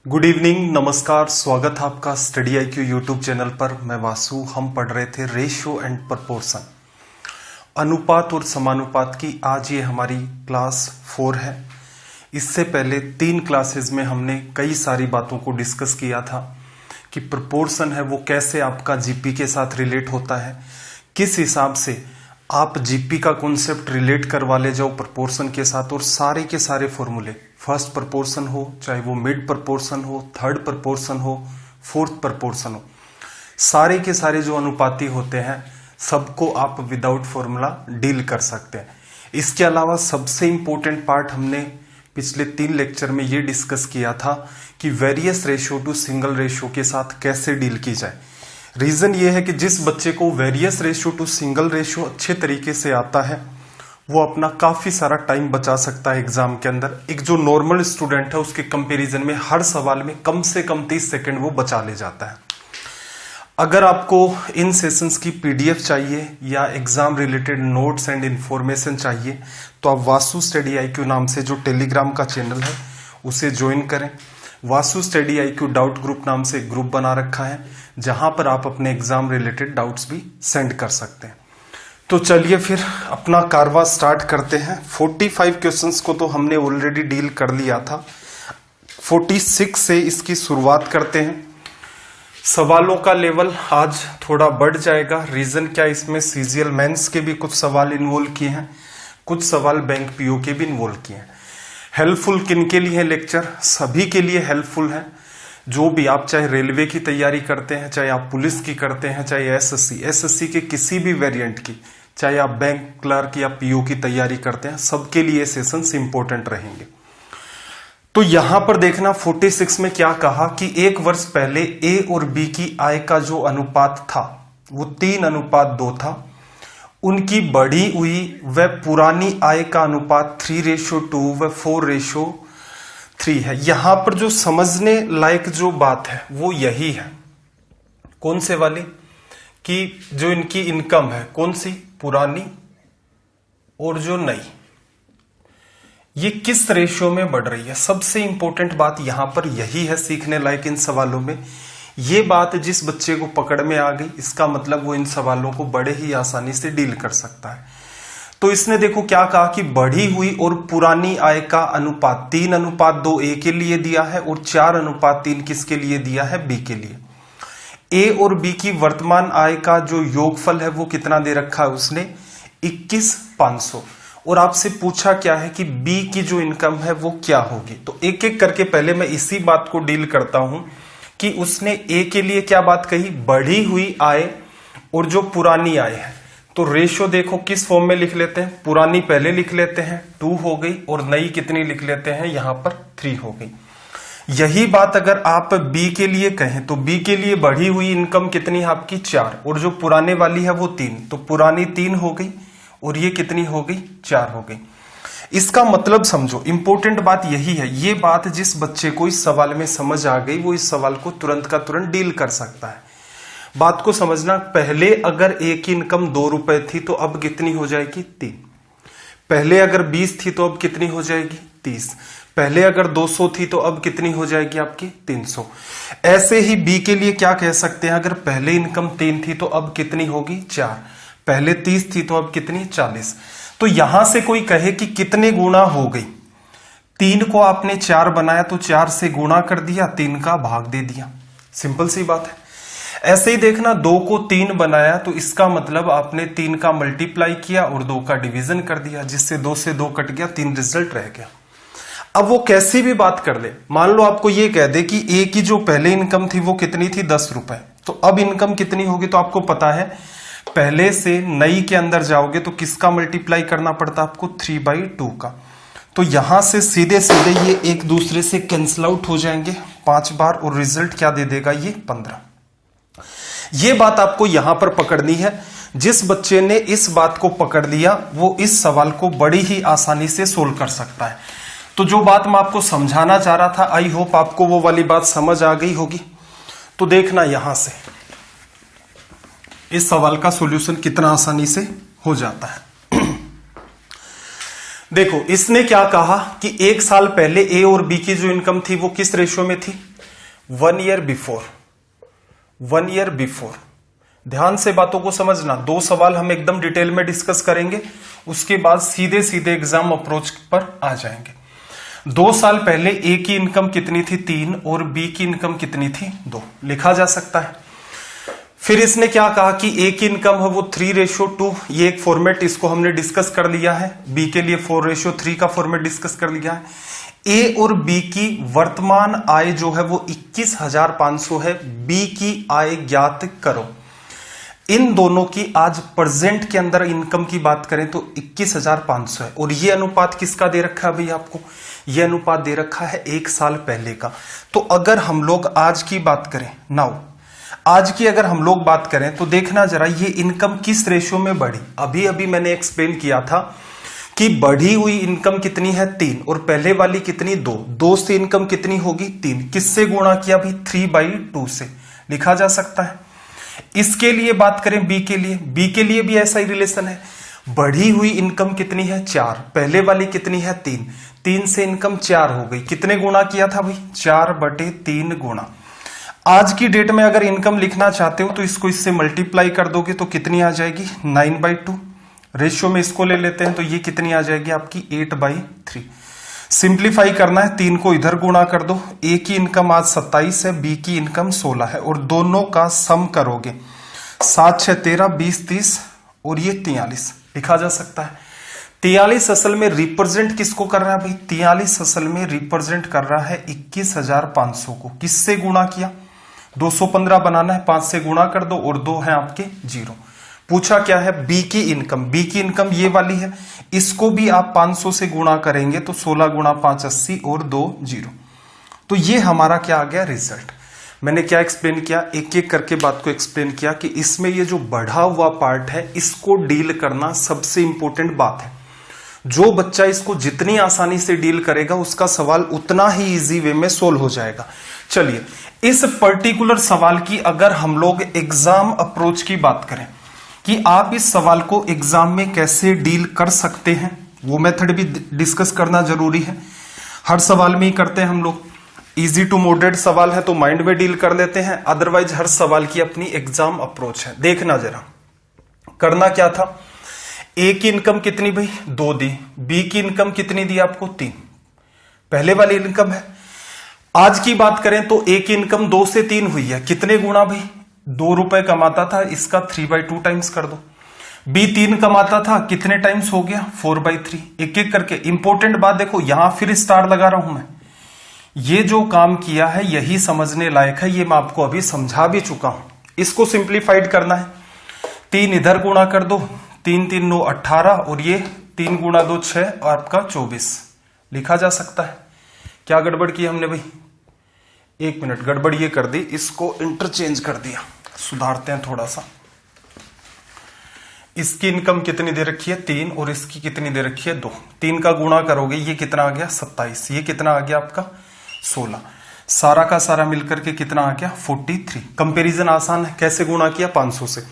Good evening, नमस्कार, स्वागत है आपका स्टडी IQ यूट्यूब चैनल पर। मैं वासु। हम पढ़ रहे थे रेशियो एंड प्रपोर्शन, अनुपात और समानुपात की। आज ये हमारी क्लास 4 है। इससे पहले 3 क्लासेस में हमने कई सारी बातों को डिस्कस किया था कि प्रपोर्शन है वो कैसे आपका जीपी के साथ रिलेट होता है, किस हिसाब से आप जीपी का कॉन्सेप्ट रिलेट करवा ले जाओ प्रपोर्शन के साथ, और सारे के सारे फॉर्मूले, फर्स्ट प्रपोर्शन हो चाहे वो मिड प्रपोर्शन हो, थर्ड प्रपोर्शन हो, फोर्थ प्रपोर्शन हो, सारे के सारे जो अनुपाती होते हैं सबको आप विदाउट फॉर्मूला डील कर सकते हैं। इसके अलावा सबसे इंपॉर्टेंट पार्ट हमने पिछले 3 लेक्चर में ये डिस्कस किया था कि various ratio two single ratio के साथ कैसे डील की जाए। रीजन ये है कि जिस बच्चे को various ratio two single ratio अच्छे तरीके से आता है वो अपना काफी सारा टाइम बचा सकता है एग्जाम के अंदर। एक जो नॉर्मल स्टूडेंट है उसके कंपैरिजन में हर सवाल में कम से कम 30 सेकंड वो बचा ले जाता है। अगर आपको इन सेशंस की PDF चाहिए या exam related notes and information चाहिए तो आप वासु स्टडी IQ नाम से जो टेलीग्राम का चैनल है उसे ज्वाइन करें। Vasu study IQ doubt group नाम से ग्रुप बना रखा है जहां पर आप अपने एग्जाम रिलेटेड डाउट्स भी सेंड कर सकते हैं। तो चलिए फिर अपना कारवा स्टार्ट करते हैं। 45 क्वेश्चंस को तो हमने ऑलरेडी डील कर लिया था, 46 से इसकी शुरुआत करते हैं। सवालों का लेवल आज थोड़ा बढ़ जाएगा। रीजन क्या, इसमें CGL मेंस के भी कुछ सवाल इन्वॉल्व किए हैं, कुछ सवाल बैंक PO के भी इन्वॉल्व किए हैं। हेल्पफुल किन के लिए है लेक्चर? सभी के लिए हेल्पफुल है। जो भी आप चाहे रेलवे की तैयारी करते हैं, चाहे आप पुलिस की करते हैं, चाहे SSC के किसी भी वेरिएंट की, चाहे आप बैंक क्लर्क या PO की तैयारी करते हैं, सबके लिए सेशंस इंपॉर्टेंट रहेंगे। तो यहां पर देखना 46 में क्या कहा कि 1 वर्ष पहले A और B की आय का जो अनुपात था वो 3:2 था। उनकी बढ़ी हुई व पुरानी आय का अनुपात 3:2 व 4:3 है। यहां पर जो समझने लायक जो बात है वो यही है। कौन से वाली? कि जो इनकी इनकम है कौन सी, पुरानी और जो नई, ये किस रेशियो में बढ़ रही है। सबसे इंपॉर्टेंट बात यहां पर यही है सीखने लायक इन सवालों में। ये बात जिस बच्चे को पकड़ में आ गई इसका मतलब वो इन सवालों को बड़े ही आसानी से डील कर सकता है। तो इसने देखो क्या कहा कि बढ़ी हुई और पुरानी आय का अनुपात 3:2 A के लिए दिया है और 4:3 किसके लिए दिया है, B के लिए। A और B की वर्तमान आय का जो योगफल है वो कितना दे रखा है उसने, 21,500। और आपसे पूछा क्या है कि B की जो इनकम है वो क्या होगी। तो एक एक करके पहले मैं इसी बात को डील करता हूं कि उसने A के लिए क्या बात कही, बढ़ी हुई आय और जो पुरानी आय है। तो रेशियो देखो किस फॉर्म में लिख लेते हैं, पुरानी पहले लिख लेते हैं 2 हो गई और नई कितनी लिख लेते हैं, यहां पर 3 हो गई। यही बात अगर आप B के लिए कहें तो B के लिए बढ़ी हुई इनकम कितनी है आपकी, 4, और जो पुराने वाली है वो 3, तो पुरानी 3 हो गई और ये कितनी हो गई, 4 हो गई। इसका मतलब समझो, इंपॉर्टेंट बात यही है। ये बात जिस बच्चे को इस सवाल में समझ आ गई वो इस सवाल को तुरंत का तुरंत डील कर सकता है। बात को समझना, पहले अगर A की इनकम 2 रुपए थी तो अब कितनी हो जाएगी, 3। पहले अगर 20 थी तो अब कितनी हो जाएगी, 30। पहले अगर 200 थी तो अब कितनी हो जाएगी आपकी, 300। ऐसे ही B के लिए क्या कह सकते हैं, अगर पहले इनकम 3 थी तो अब कितनी होगी, 4। पहले 30 थी तो अब कितनी, 40। तो यहां से कोई कहे कि कितने गुना हो गई, 3 को आपने 4 बनाया तो 4 से गुणा कर दिया, 3 का भाग दे दिया, सिंपल सी बात है। ऐसे ही देखना, 2 को 3 बनाया तो इसका मतलब आपने 3 का मल्टीप्लाई किया और 2 का डिवीजन कर दिया, जिससे 2 से 2 कट गया, 3 रिजल्ट रह गया। अब वो कैसी भी बात कर ले, मान लो आपको ये कह दे कि A की जो पहले इनकम थी वो कितनी थी, 10 रुपए, तो अब इनकम कितनी होगी। तो आपको पता है पहले से नई के अंदर जाओगे तो किसका मल्टीप्लाई करना पड़ता है आपको, 3/2 का। तो यहां से सीधे सीधे ये एक दूसरे से कैंसिल आउट हो जाएंगे 5 बार और रिजल्ट क्या दे देगा, ये 15। ये बात आपको यहां पर पकड़नी है। जिस बच्चे ने इस बात को पकड़ लिया वो इस सवाल को बड़ी ही आसानी से सोल्व कर सकता है। तो जो बात मैं आपको समझाना चाह रहा था, आई होप आपको वो वाली बात समझ आ गई होगी। तो देखना यहां से इस सवाल का सॉल्यूशन कितना आसानी से हो जाता है। देखो इसने क्या कहा कि 1 साल पहले A और B की जो इनकम थी वो किस रेशियो में थी, 1 ईयर बिफोर, 1 ईयर बिफोर। ध्यान से बातों को समझना, 2 सवाल हम एकदम डिटेल में डिस्कस करेंगे, उसके बाद सीधे सीधे एग्जाम अप्रोच पर आ जाएंगे। 2 साल पहले ए की इनकम कितनी थी 3 और बी की इनकम कितनी थी 2, लिखा जा सकता है। फिर इसने क्या कहा कि ए की इनकम है वो 3:2, ये एक फॉर्मेट इसको हमने डिस्कस कर लिया है। बी के लिए 4:3 का फॉर्मेट डिस्कस कर लिया है। ए और बी की वर्तमान आय जो है वो 21,500 है। बी की आय ज्ञात करो। इन दोनों की आज प्रेजेंट के अंदर इनकम की बात करें तो 21,500 है। और ये अनुपात किसका दे रखा है भाई आपको? ये अनुपात दे रखा है 1 साल पहले का। तो अगर हम लोग आज की बात करें, नाउ आज की अगर हम लोग बात करें तो देखना जरा ये इनकम किस रेशियो में बढ़ी। अभी अभी मैंने एक्सप्लेन किया था कि बढ़ी हुई इनकम कितनी है 3 और पहले वाली कितनी 2 से इनकम कितनी होगी 3। किससे गुणा किया भाई? 3/2 से लिखा जा सकता है। इसके लिए बात करें बी के लिए, बी के लिए भी ऐसा ही रिलेशन है। बढ़ी हुई इनकम कितनी है 4, पहले वाली कितनी है 3 से इनकम 4 हो गई। कितने गुणा किया था भाई? 4/3 गुणा। आज की डेट में अगर इनकम लिखना चाहते हो तो इसको इससे मल्टीप्लाई कर दोगे तो कितनी आ जाएगी 9/2। रेशियो में इसको ले लेते हैं तो ये कितनी आ जाएगी आपकी 8/3। सिंप्लीफाई करना है, 3 को इधर गुणा कर दो। ए की इनकम आज 27 है, बी की इनकम 16 है और दोनों का सम करोगे 7 6 13 20 30 और ये 43 लिखा जा सकता है। 43 असल में रिप्रेजेंट किसको कर रहा है भाई? 43 असल में रिप्रेजेंट कर रहा है 21,500 को। किससे गुणा किया? 215 बनाना है, 5 से गुणा कर दो और 2 है आपके 0। पूछा क्या है? बी की इनकम। बी की इनकम ये वाली है, इसको भी आप 500 से गुणा करेंगे तो 16 गुणा 5 80 और 2 0। तो ये हमारा क्या आ गया रिजल्ट। मैंने क्या एक्सप्लेन किया? एक एक करके बात को एक्सप्लेन किया कि इसमें ये जो बढ़ा हुआ पार्ट है इसको डील करना सबसे इंपॉर्टेंट बात है। जो बच्चा इसको जितनी आसानी से डील करेगा उसका सवाल उतना ही इजी वे में सोल्व हो जाएगा। चलिए इस पर्टिकुलर सवाल की अगर हम लोग एग्जाम अप्रोच की बात करें कि आप इस सवाल को एग्जाम में कैसे डील कर सकते हैं, वो मेथड भी डिस्कस करना जरूरी है। हर सवाल में ही करते हैं हम लोग। इजी टू मॉडरेट सवाल है तो माइंड में डील कर लेते हैं, अदरवाइज हर सवाल की अपनी एग्जाम अप्रोच है। देखना जरा करना क्या था। ए की इनकम कितनी भाई 2 दी, बी की इनकम कितनी दी आपको 3, पहले वाली इनकम है। आज की बात करें तो ए की इनकम 2 से 3 हुई है। कितने गुणा भाई? 2 रुपए कमाता था, इसका 3/2 टाइम्स कर दो। बी 3 कमाता था, कितने टाइम्स हो गया 4/3। एक एक करके इंपॉर्टेंट बात देखो, यहां फिर स्टार लगा रहा हूं मैं। ये जो काम किया है यही समझने लायक है, ये मैं आपको अभी समझा भी चुका हूं। इसको सिंप्लीफाइड करना है, 3 इधर गुणा कर दो, 3 3 9 18 और ये 3 गुणा 2 6 और आपका 24 लिखा जा सकता है। क्या गड़बड़ की हमने भाई? 1 मिनट, गड़बड़ ये कर दी, इसको इंटरचेंज कर दिया, सुधारते हैं थोड़ा सा। इसकी इनकम कितनी दे रखी है 3 और इसकी कितनी दे रखी है 2। 3 का गुणा करोगे ये कितना आ गया 27, ये कितना आ गया आपका 16। सारा का सारा मिलकर के कितना आ गया 43। कंपैरिजन आसान है, कैसे गुणा किया 500 से।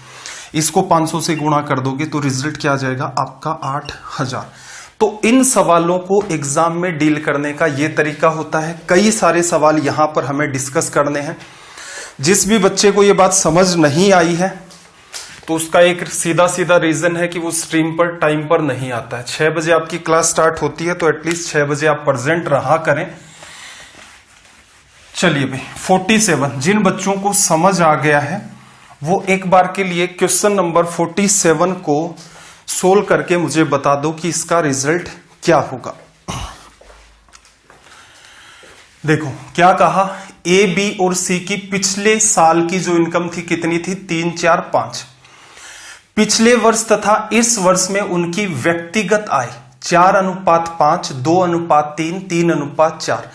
इसको 500 से गुणा कर दोगे तो रिजल्ट क्या आ जाएगा आपका 8,000। तो इन सवालों को एग्जाम में डील करने का ये तरीका होता है। कई सारे सवाल यहां पर हमें डिस्कस करने हैं। जिस भी बच्चे को ये बात समझ नहीं आई है तो उसका एक सीधा सीधा रीजन है कि वो स्ट्रीम पर टाइम पर नहीं आता है। 6 बजे आपकी क्लास स्टार्ट होती है तो एटलीस्ट 6 बजे आप प्रेजेंट रहा करें। चलिए भाई 47, जिन बच्चों को समझ आ गया है वो एक बार के लिए क्वेश्चन नंबर 47 को सोल्व करके मुझे बता दो कि इसका रिजल्ट क्या होगा। देखो क्या कहा, ए बी और सी की पिछले साल की जो इनकम थी कितनी थी 3 4 5। पिछले वर्ष तथा इस वर्ष में उनकी व्यक्तिगत आय 4:5, 2:3, 3:4।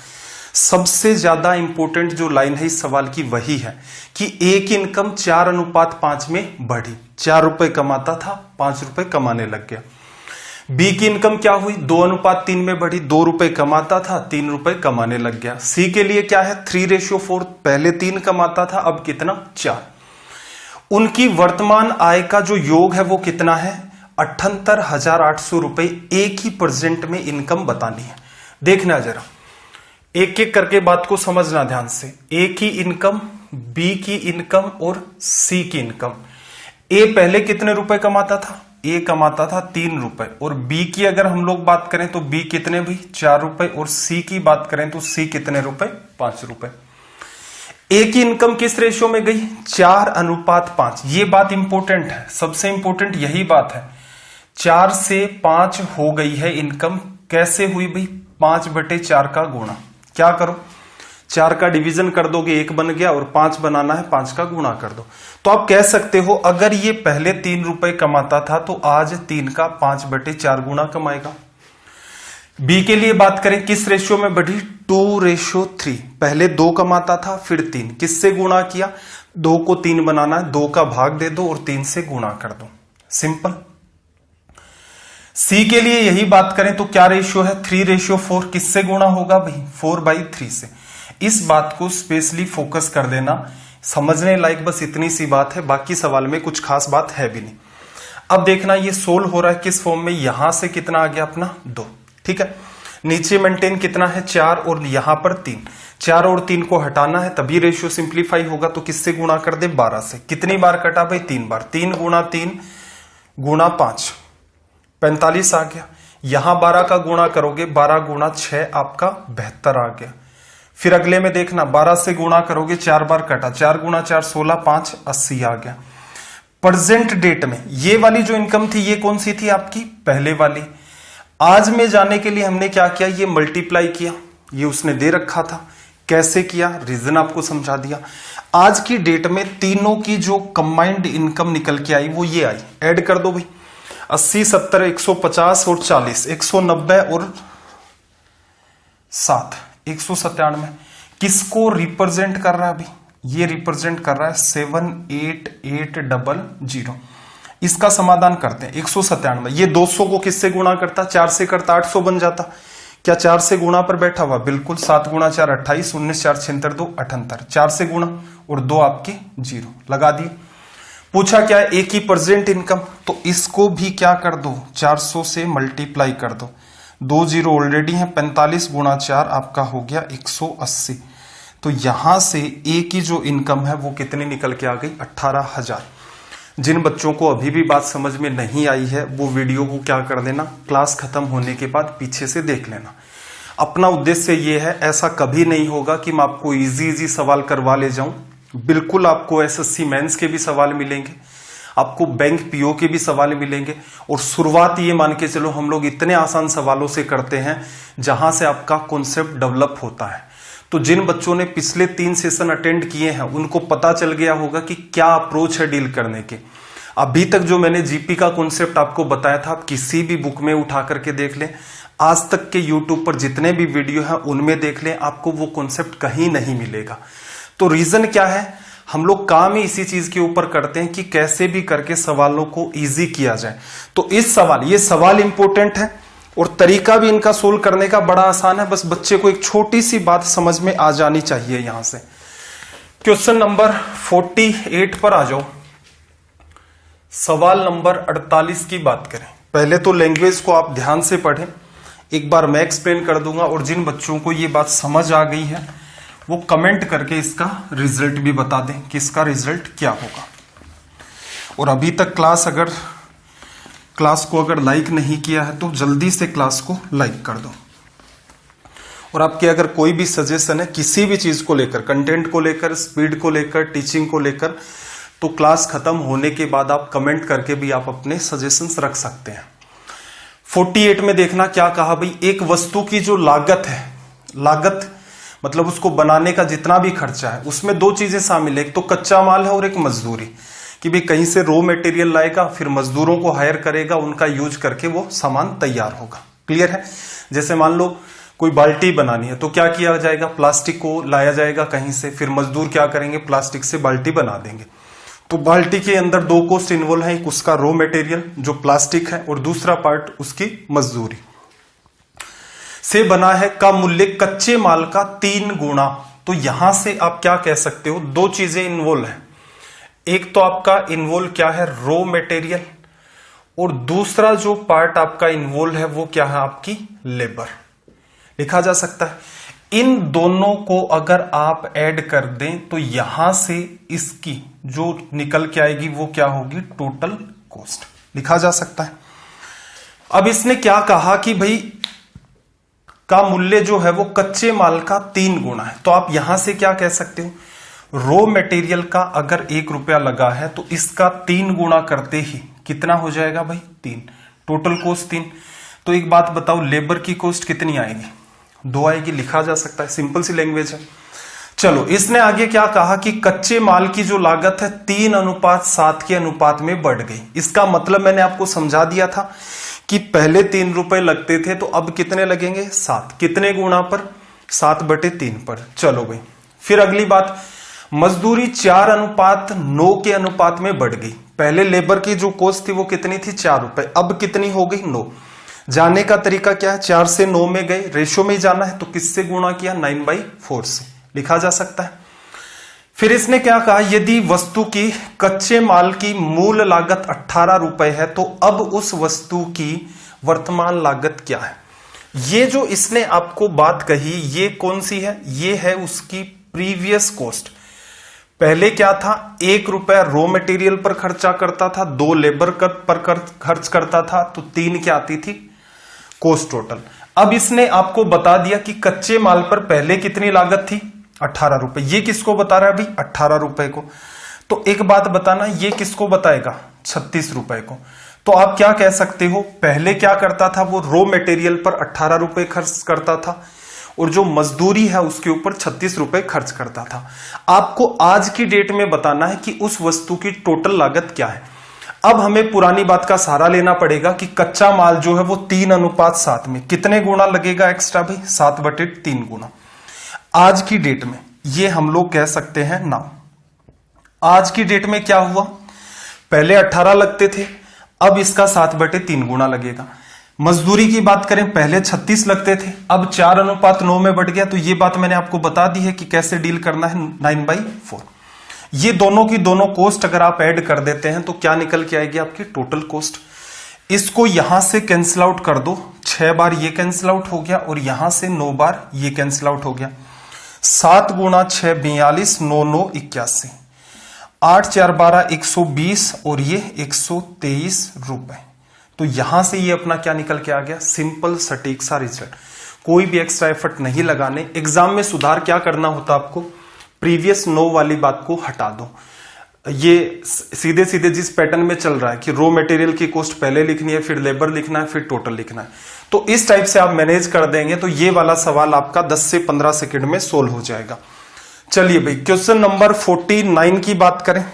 सबसे ज्यादा इंपॉर्टेंट जो लाइन है इस सवाल की वही है कि ए की इनकम 4:5 में बढ़ी। 4 रुपए कमाता था, 5 रुपए कमाने लग गया। बी की इनकम क्या हुई 2:3 में बढ़ी, 2 रुपए कमाता था, 3 रुपए कमाने लग गया। सी के लिए क्या है 3:4, पहले 3 कमाता था, अब कितना 4। उनकी वर्तमान आय का जो योग है वो कितना है 78,800 रुपए। एक ही प्रेजेंट में इनकम बतानी है। देखना जरा, एक एक करके बात को समझना ध्यान से। ए की इनकम, बी की इनकम और सी की इनकम। ए पहले कितने रुपए कमाता था? ए कमाता था 3 रुपए। और बी की अगर हम लोग बात करें तो बी कितने भी 4 रुपए। और सी की बात करें तो सी कितने रुपए? 5 रुपए। ए की इनकम किस रेशियो में गई? 4:5। ये बात इंपॉर्टेंट है, सबसे इंपॉर्टेंट यही बात है। 4 से 5 हो गई है इनकम। कैसे हुई भाई? 5/4 का गुणा। क्या करो? 4 का डिवीजन कर दोगे 1 बन गया, और 5 बनाना है 5 का गुणा कर दो। तो आप कह सकते हो अगर ये पहले 3 रुपए कमाता था तो आज 3 का 5/4 गुणा कमाएगा। बी के लिए बात करें किस रेशियो में बढ़ी? 2:3। पहले 2 कमाता था फिर 3। किससे गुणा किया? 2 को 3 बनाना है, 2 का भाग दे दो और 3 से गुणा कर दो। सिंपल। सी के लिए यही बात करें तो क्या रेशियो है? 3:4। किससे गुणा होगा भाई? 4/3 से। इस बात को स्पेशली फोकस कर देना, समझने लायक बस इतनी सी बात है, बाकी सवाल में कुछ खास बात है भी नहीं। अब देखना ये सोल्व हो रहा है किस फॉर्म में। यहां से कितना आ गया अपना? 2। ठीक है। नीचे मेंटेन कितना है? 4 और यहां पर 3। 4 और 3 को हटाना है तभी रेशियो सिंप्लीफाई होगा। तो किससे गुणा कर दे? 12 से। कितनी बार कटा भाई? 3 बार। 3 गुणा 3 गुणा 5, 45 आ गया। यहां 12 का गुणा करोगे, 12 गुणा 6 आपका 72 आ गया। फिर अगले में देखना 12 से गुणा करोगे, 4 बार कटा, 4 गुणा 4 16, 5 80 आ गया। प्रेजेंट डेट में ये वाली जो इनकम थी ये कौन सी थी आपकी? पहले वाली। आज में जाने के लिए हमने क्या किया? ये मल्टीप्लाई किया। ये उसने दे रखा था। कैसे किया? रीजन आपको समझा दिया। आज की डेट में तीनों की जो कंबाइंड इनकम निकल के आई वो ये आई। ऐड कर दो भाई। 80 70 150 और 40 190 और 7 197। किसको रिप्रेजेंट कर रहा है अभी? ये रिप्रेजेंट कर रहा है 78800। इसका समाधान करते हैं। 197 ये 200 को किससे गुणा करता? 4 से करता, 800 बन जाता। क्या 4 से गुणा पर बैठा हुआ? बिल्कुल। 7 गुणा 4 28, 19 4 76 2 78। 4 से गुणा और 2 आपकी 0 लगा दिए। पूछा क्या है? ए की प्रेजेंट इनकम, तो इसको भी क्या कर दो? 400 से मल्टीप्लाई कर दो। 2 0 ऑलरेडी है। 45 गुणा 4 आपका हो गया 180। तो यहां से ए की जो इनकम है वो कितनी निकल के आ गई? 18,000। जिन बच्चों को अभी भी बात समझ में नहीं आई है वो वीडियो को क्या कर देना, क्लास खत्म होने के बाद पीछे से देख लेना। अपना उद्देश्य ये है, ऐसा कभी नहीं होगा कि मैं आपको इजी सवाल करवा ले जाऊं। बिल्कुल आपको एसएससी मेंस के भी सवाल मिलेंगे, आपको बैंक पीओ के भी सवाल मिलेंगे। और शुरुआत ये मान के चलो हम लोग इतने आसान सवालों से करते हैं जहां से आपका कॉन्सेप्ट डेवलप होता है। तो जिन बच्चों ने पिछले 3 सेशन अटेंड किए हैं उनको पता चल गया होगा कि क्या अप्रोच है डील करने के। अभी तक जो मैंने जीपी का कॉन्सेप्ट आपको बताया था आप किसी भी बुक में उठा करके देख लें, आज तक के यूट्यूब पर जितने भी वीडियो हैं उनमें देख लें, आपको वो कॉन्सेप्ट कहीं नहीं मिलेगा। तो रीजन क्या है? हम लोग काम ही इसी चीज के ऊपर करते हैं कि कैसे भी करके सवालों को इजी किया जाए। तो ये सवाल इंपॉर्टेंट है और तरीका भी इनका सोल्व करने का बड़ा आसान है। बस बच्चे को एक छोटी सी बात समझ में आ जानी चाहिए। यहां से क्वेश्चन नंबर 48 पर आ जाओ। सवाल नंबर 48 की बात करें। पहले तो लैंग्वेज को आप ध्यान से पढ़ें, एक बार मैं एक्सप्लेन कर दूंगा और जिन बच्चों को ये बात समझ आ गई है वो कमेंट करके इसका रिजल्ट भी बता दें कि इसका रिजल्ट क्या होगा। और अभी तक क्लास को अगर लाइक नहीं किया है तो जल्दी से क्लास को लाइक कर दो। और आपके अगर कोई भी सजेशन है किसी भी चीज को लेकर, कंटेंट को लेकर, स्पीड को लेकर, टीचिंग को लेकर, तो क्लास खत्म होने के बाद आप कमेंट करके भी आप अपने सजेशंस रख सकते हैं। 48 में देखना क्या कहा भाई, एक वस्तु की जो लागत है, लागत मतलब उसको बनाने का जितना भी खर्चा है उसमें 2 चीजें शामिल है, एक तो कच्चा माल है और एक मजदूरी। कि भाई कहीं से रॉ मटेरियल लाएगा, फिर मजदूरों को हायर करेगा, उनका यूज करके वो सामान तैयार होगा। क्लियर है? जैसे मान लो कोई बाल्टी बनानी है तो क्या किया जाएगा, प्लास्टिक को लाया जाएगा कहीं से, फिर मजदूर क्या करेंगे, प्लास्टिक से बाल्टी बना देंगे। तो बाल्टी के अंदर 2 कॉस्ट इन्वॉल्व है, एक उसका रॉ मटेरियल जो प्लास्टिक है और दूसरा पार्ट उसकी मजदूरी से बना है का मूल्य कच्चे माल का 3 गुना। तो यहां से आप क्या कह सकते हो, 2 चीजें इन्वॉल्व है। एक तो आपका इन्वॉल्व क्या है, रॉ मटेरियल, और दूसरा जो पार्ट आपका इन्वॉल्व है वो क्या है, आपकी लेबर। लिखा जा सकता है इन दोनों को अगर आप ऐड कर दें तो यहां से इसकी जो निकल के आएगी वो क्या होगी, टोटल कॉस्ट लिखा जा सकता है। अब इसने क्या कहा कि भाई का मूल्य जो है वो कच्चे माल का 3 गुना है, तो आप यहां से क्या कह सकते हो, रॉ मटेरियल का अगर 1 रुपया लगा है तो इसका 3 गुना करते ही कितना हो जाएगा भाई, 3, टोटल कॉस्ट 3। तो एक बात बताओ, लेबर की कॉस्ट कितनी आएगी, 2 आएगी, लिखा जा सकता है, सिंपल सी लैंग्वेज है। चलो इसने आगे क्या कहा कि कच्चे माल की जो लागत है 3:7 के अनुपात में बढ़ गई। इसका मतलब मैंने आपको समझा दिया था कि पहले 3 रुपए लगते थे तो अब कितने लगेंगे, 7। कितने गुणा पर, 7/3 पर। चलो भाई, फिर अगली बात, मजदूरी 4:9 के अनुपात में बढ़ गई। पहले लेबर की जो कॉस्ट थी वो कितनी थी, 4 रुपए, अब कितनी हो गई, 9। जाने का तरीका क्या है, 4 से 9 में गए, रेशो में ही जाना है, तो किससे गुणा किया, 9/4 से, लिखा जा सकता है। फिर इसने क्या कहा, यदि वस्तु की कच्चे माल की मूल लागत 18 रुपए है तो अब उस वस्तु की वर्तमान लागत क्या है। ये जो इसने आपको बात कही ये कौन सी है, ये है उसकी प्रीवियस कॉस्ट। पहले क्या था, 1 रुपया रॉ मटेरियल पर खर्चा करता था, 2 लेबर पर खर्च करता था, तो 3 क्या आती थी, कॉस्ट टोटल। अब इसने आपको बता दिया कि कच्चे माल पर पहले कितनी लागत थी, 18 रुपए। ये किसको बता रहा है अभी, 18 रुपए को। तो एक बात बताना, ये किसको बताएगा, 36 रुपए को। तो आप क्या कह सकते हो, पहले क्या करता था, वो रॉ मटेरियल पर 18 रुपए खर्च करता था और जो मजदूरी है उसके ऊपर 36 रुपए खर्च करता था। आपको आज की डेट में बताना है कि उस वस्तु की टोटल लागत क्या है। अब हमें पुरानी बात का सहारा लेना पड़ेगा कि कच्चा माल जो है वो 3:7 में कितने गुना लगेगा एक्स्ट्रा भाई, 7/3 गुना। आज की डेट में ये हम लोग कह सकते हैं ना, आज की डेट में क्या हुआ, पहले 18 लगते थे, अब इसका 7/3 गुना लगेगा। मजदूरी की बात करें, पहले 36 लगते थे, अब 4:9 में बढ़ गया। तो ये बात मैंने आपको बता दी है कि कैसे डील करना है, 9/4। ये दोनों की दोनों कॉस्ट अगर आप ऐड कर देते हैं तो क्या निकल के आएगी आपकी टोटल कॉस्ट। इसको यहां से कैंसिल आउट कर दो, 6 बार ये कैंसिल आउट हो गया और यहां से 9 बार ये कैंसिल आउट हो गया। 7 गुणा 6 42, 9 9 81, 8 4 12 120 और ये 123 रुपए। तो यहां से ये अपना क्या निकल के आ गया, सिंपल सटीक सा रिजल्ट। कोई भी एक्स्ट्रा एफर्ट नहीं लगाने। एग्जाम में सुधार क्या करना होता आपको, प्रीवियस 9 वाली बात को हटा दो। ये सीधे सीधे जिस पैटर्न में चल रहा है कि रॉ मटेरियल की कॉस्ट पहले लिखनी है, फिर लेबर लिखना है, फिर टोटल लिखना है, तो इस टाइप से आप मैनेज कर देंगे तो ये वाला सवाल आपका 10 से 15 सेकंड में सोल्व हो जाएगा। चलिए भाई, क्वेश्चन नंबर 49 की बात करें।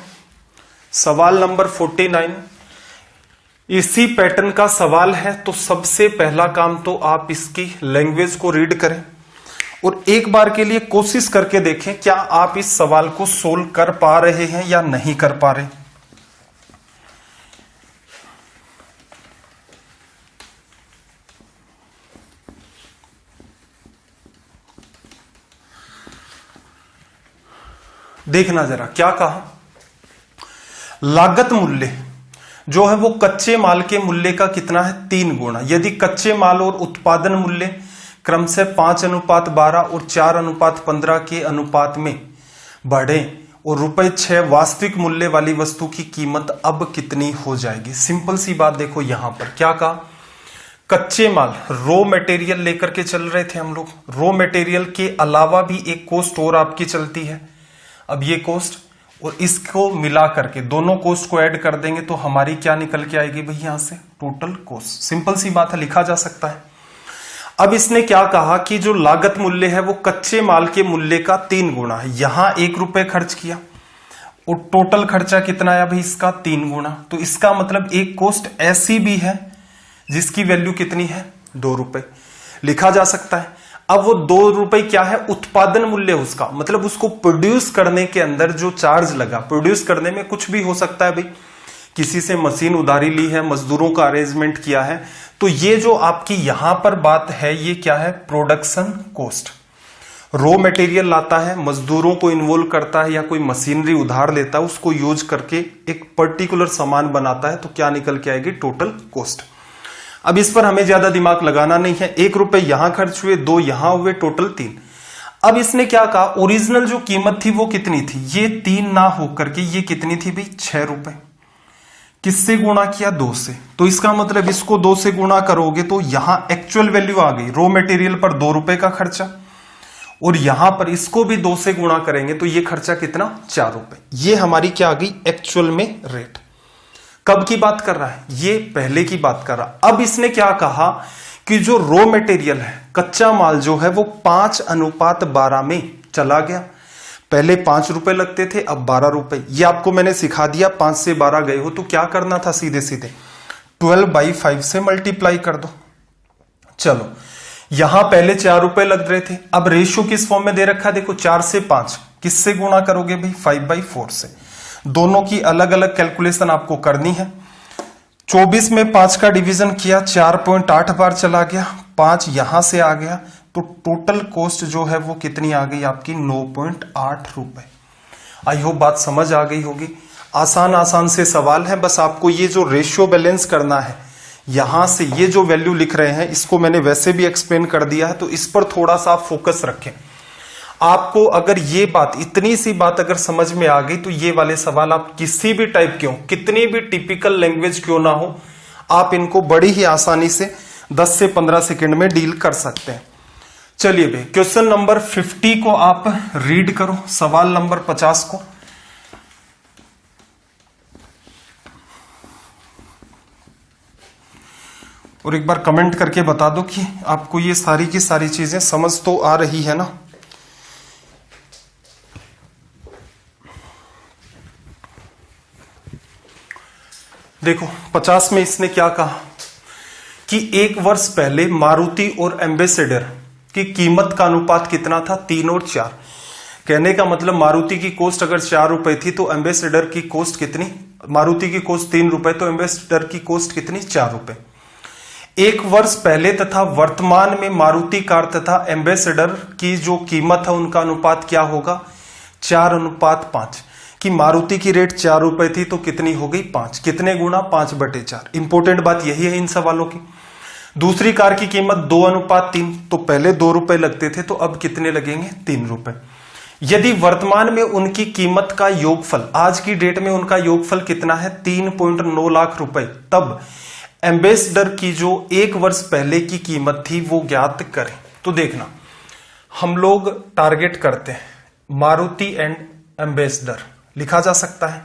सवाल नंबर 49 इसी पैटर्न का सवाल है। तो सबसे पहला काम तो आप इसकी लैंग्वेज को रीड करें और एक बार के लिए कोशिश करके देखें क्या आप इस सवाल को सोल्व कर पा रहे हैं या नहीं कर पा रहे। देखना जरा क्या कहा, लागत मूल्य जो है वो कच्चे माल के मूल्य का कितना है, 3 गुना। यदि कच्चे माल और उत्पादन मूल्य क्रम से 5:12 और 4:15 के अनुपात में बढ़े और ₹6 वास्तविक मूल्य वाली वस्तु की कीमत अब कितनी हो जाएगी। सिंपल सी बात देखो, यहां पर क्या कहा, कच्चे माल रॉ मटेरियल लेकर के चल रहे थे हम लोग। रॉ मटेरियल के अलावा भी एक कॉस्ट और आपकी चलती है। अब ये कॉस्ट और इसको मिला करके दोनों कॉस्ट को ऐड कर देंगे तो हमारी क्या निकल के आएगी भाई, यहां से टोटल कॉस्ट। सिंपल सी बात है, लिखा जा सकता है। अब इसने क्या कहा कि जो लागत मूल्य है वो कच्चे माल के मूल्य का 3 गुना है। यहां 1 रुपए खर्च किया और टोटल खर्चा कितना आया भाई, इसका 3 गुना। तो इसका मतलब एक कॉस्ट ऐसी भी है जिसकी वैल्यू कितनी है, 2 रुपए, लिखा जा सकता है। अब वो 2 रुपए क्या है, उत्पादन मूल्य उसका, मतलब उसको प्रोड्यूस करने के अंदर जो चार्ज लगा। प्रोड्यूस करने में कुछ भी हो सकता है भाई, किसी से मशीन उधारी ली है, मजदूरों का अरेंजमेंट किया है। तो ये जो आपकी यहां पर बात है ये क्या है, प्रोडक्शन कॉस्ट। रॉ मटेरियल लाता है, मजदूरों को इन्वॉल्व करता है या कोई मशीनरी उधार लेता है, उसको यूज करके एक पर्टिकुलर सामान बनाता है, तो क्या निकल के आएगी, टोटल कॉस्ट। अब इस पर हमें ज्यादा दिमाग लगाना नहीं है। 1 रुपए यहां खर्च हुए, 2 यहां हुए, टोटल 3। अब इसने क्या कहा, ओरिजिनल जो कीमत थी वो कितनी थी, ये 3 ना होकर के ये कितनी थी भाई 6 रुपए। किससे गुणा किया, 2 से। तो इसका मतलब इसको 2 से गुणा करोगे तो यहां एक्चुअल वैल्यू आ गई, रॉ मटेरियल पर 2 रुपए का खर्चा, और यहां पर इसको भी 2 से गुणा करेंगे तो ये खर्चा कितना, 4 रुपए। ये हमारी क्या आ गई एक्चुअल में रेट। कब की बात कर रहा है, ये पहले की बात कर रहा। अब इसने क्या कहा कि जो रॉ मटेरियल है, कच्चा माल जो है वो 5:12 में चला गया। पहले 5 रुपए लगते थे, अब 12 रुपए। ये आपको मैंने सिखा दिया, 5 से 12 गए हो तो क्या करना था, सीधे सीधे 12/5 से मल्टीप्लाई कर दो। चलो, यहां पहले 4 रुपए लग रहे थे, अब रेशियो किस फॉर्म में दे रखा है, देखो 4 से 5 किससे गुणा करोगे भाई, 5/4 से। दोनों की अलग अलग कैलकुलेशन आपको करनी है। 24 में 5 का डिवीजन किया, 4.8 बार चला गया, 5 यहां से आ गया, तो टोटल कॉस्ट जो है वो कितनी आ गई आपकी, 9.8 रुपए। आई होप बात समझ आ गई होगी। आसान से सवाल है, बस आपको ये जो रेशियो बैलेंस करना है, यहां से ये जो वैल्यू लिख रहे हैं इसको मैंने वैसे भी एक्सप्लेन कर दिया है, तो इस पर थोड़ा सा आप फोकस रखें। आपको अगर ये बात, इतनी सी बात अगर समझ में आ गई तो ये वाले सवाल आप किसी भी टाइप के हो, कितनी भी टिपिकल लैंग्वेज क्यों ना हो, आप इनको बड़ी ही आसानी से 10 से 15 सेकंड में डील कर सकते हैं। चलिए भाई, क्वेश्चन नंबर 50 को आप रीड करो, सवाल नंबर 50 को। और एक बार कमेंट करके बता दो कि आपको ये सारी की सारी चीजें समझ तो आ रही है ना। देखो 50 में इसने क्या कहा कि 1 वर्ष पहले मारुति और एम्बेसडर की कीमत का अनुपात कितना था, 3 और 4। कहने का मतलब मारुति की कॉस्ट अगर 4 रुपए थी तो एम्बेसडर की कॉस्ट कितनी, मारुति की कॉस्ट 3 रुपए तो एम्बेसडर की कॉस्ट कितनी, 4 रुपए। 1 वर्ष पहले तथा वर्तमान में मारुति कार तथा एम्बेसडर की जो कीमत है उनका अनुपात क्या होगा, 4:5। कि मारुति की रेट 4 रुपए थी तो कितनी हो गई, 5। कितने गुना, 5/4। इंपॉर्टेंट बात यही है इन सवालों की। दूसरी कार की कीमत 2:3, तो पहले 2 रुपए लगते थे तो अब कितने लगेंगे, 3 रुपए। यदि वर्तमान में उनकी कीमत का योगफल, आज की डेट में उनका योगफल कितना है, 3.9 लाख रुपए, तब एम्बेसडर की जो 1 वर्ष पहले की कीमत थी वो ज्ञात करें। तो देखना, हम लोग टारगेट करते हैं मारुति एंड एम्बेसडर, लिखा जा सकता है।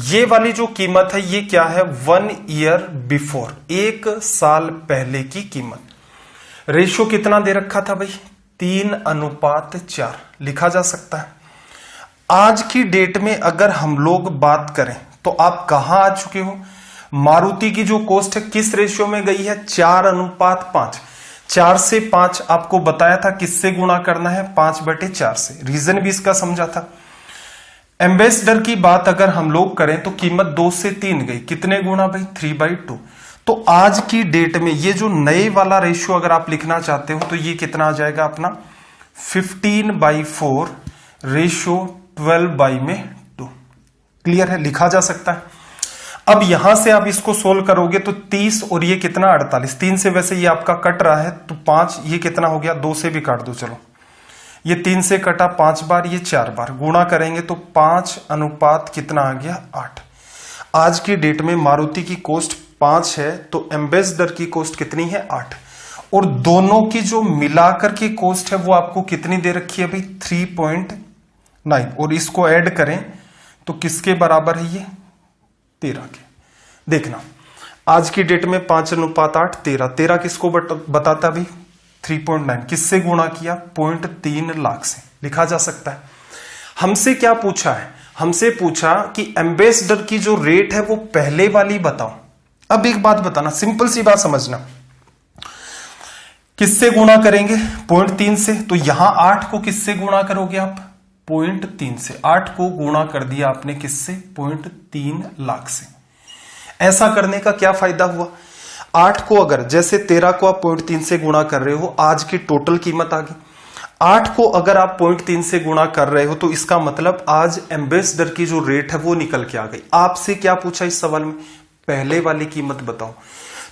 ये वाली जो कीमत है ये क्या है, 1 ईयर बिफोर, 1 साल पहले की कीमत। रेशियो कितना दे रखा था भाई, 3:4, लिखा जा सकता है। आज की डेट में अगर हम लोग बात करें तो आप कहां आ चुके हो, मारुति की जो कॉस्ट है किस रेशियो में गई है, 4:5। 4 से 5 आपको बताया था किससे गुणा करना है, 5/4 से। रीजन भी इसका समझा था। एम्बेसडर की बात अगर हम लोग करें तो कीमत 2 से 3 गई, कितने गुना भाई, 3/2। तो आज की डेट में ये जो नए वाला रेशियो अगर आप लिखना चाहते हो तो ये कितना आ जाएगा अपना, 15/4 रेशियो 12/2। क्लियर है, लिखा जा सकता है। अब यहां से आप इसको सोल्व करोगे तो 30 और ये कितना, 48। 3 से वैसे ये आपका कट रहा है तो 5, ये कितना हो गया, 2 से भी काट दो। चलो, ये 3 से कटा 5 बार, ये 4 बार, गुणा करेंगे तो 5 कितना आ गया, 8। आज की डेट में मारुति की कॉस्ट 5 है तो एम्बेसडर की कॉस्ट कितनी है, 8। और दोनों की जो मिलाकर की कॉस्ट है वो आपको कितनी दे रखी है भाई, 3.9। और इसको ऐड करें तो किसके बराबर है, ये 13 के। देखना, आज की डेट में 5:8, 13 किसको बताता भाई, 3.9। किससे गुणा किया, 0.3 लाख से, लिखा जा सकता है। हमसे क्या पूछा है, हमसे पूछा कि एम्बेसडर की जो रेट है वो पहले वाली बताओ। अब एक बात बताना, सिंपल सी बात समझना, किससे गुणा करेंगे, 0.3 से। तो यहां 8 को किससे गुणा करोगे आप, 0.3 से। 8 को गुणा कर दिया आपने किससे, 0.3 लाख से। ऐसा करने का क्या फायदा हुआ, 8 को अगर, जैसे 13 को आप 0.3 से गुणा कर रहे हो, आज की टोटल कीमत आ गई। 8 को अगर आप 0.3 से गुणा कर रहे हो तो इसका मतलब आज एम्बेसडर की जो रेट है वो निकल के आ गई। आपसे क्या पूछा इस सवाल में, पहले वाली कीमत बताओ।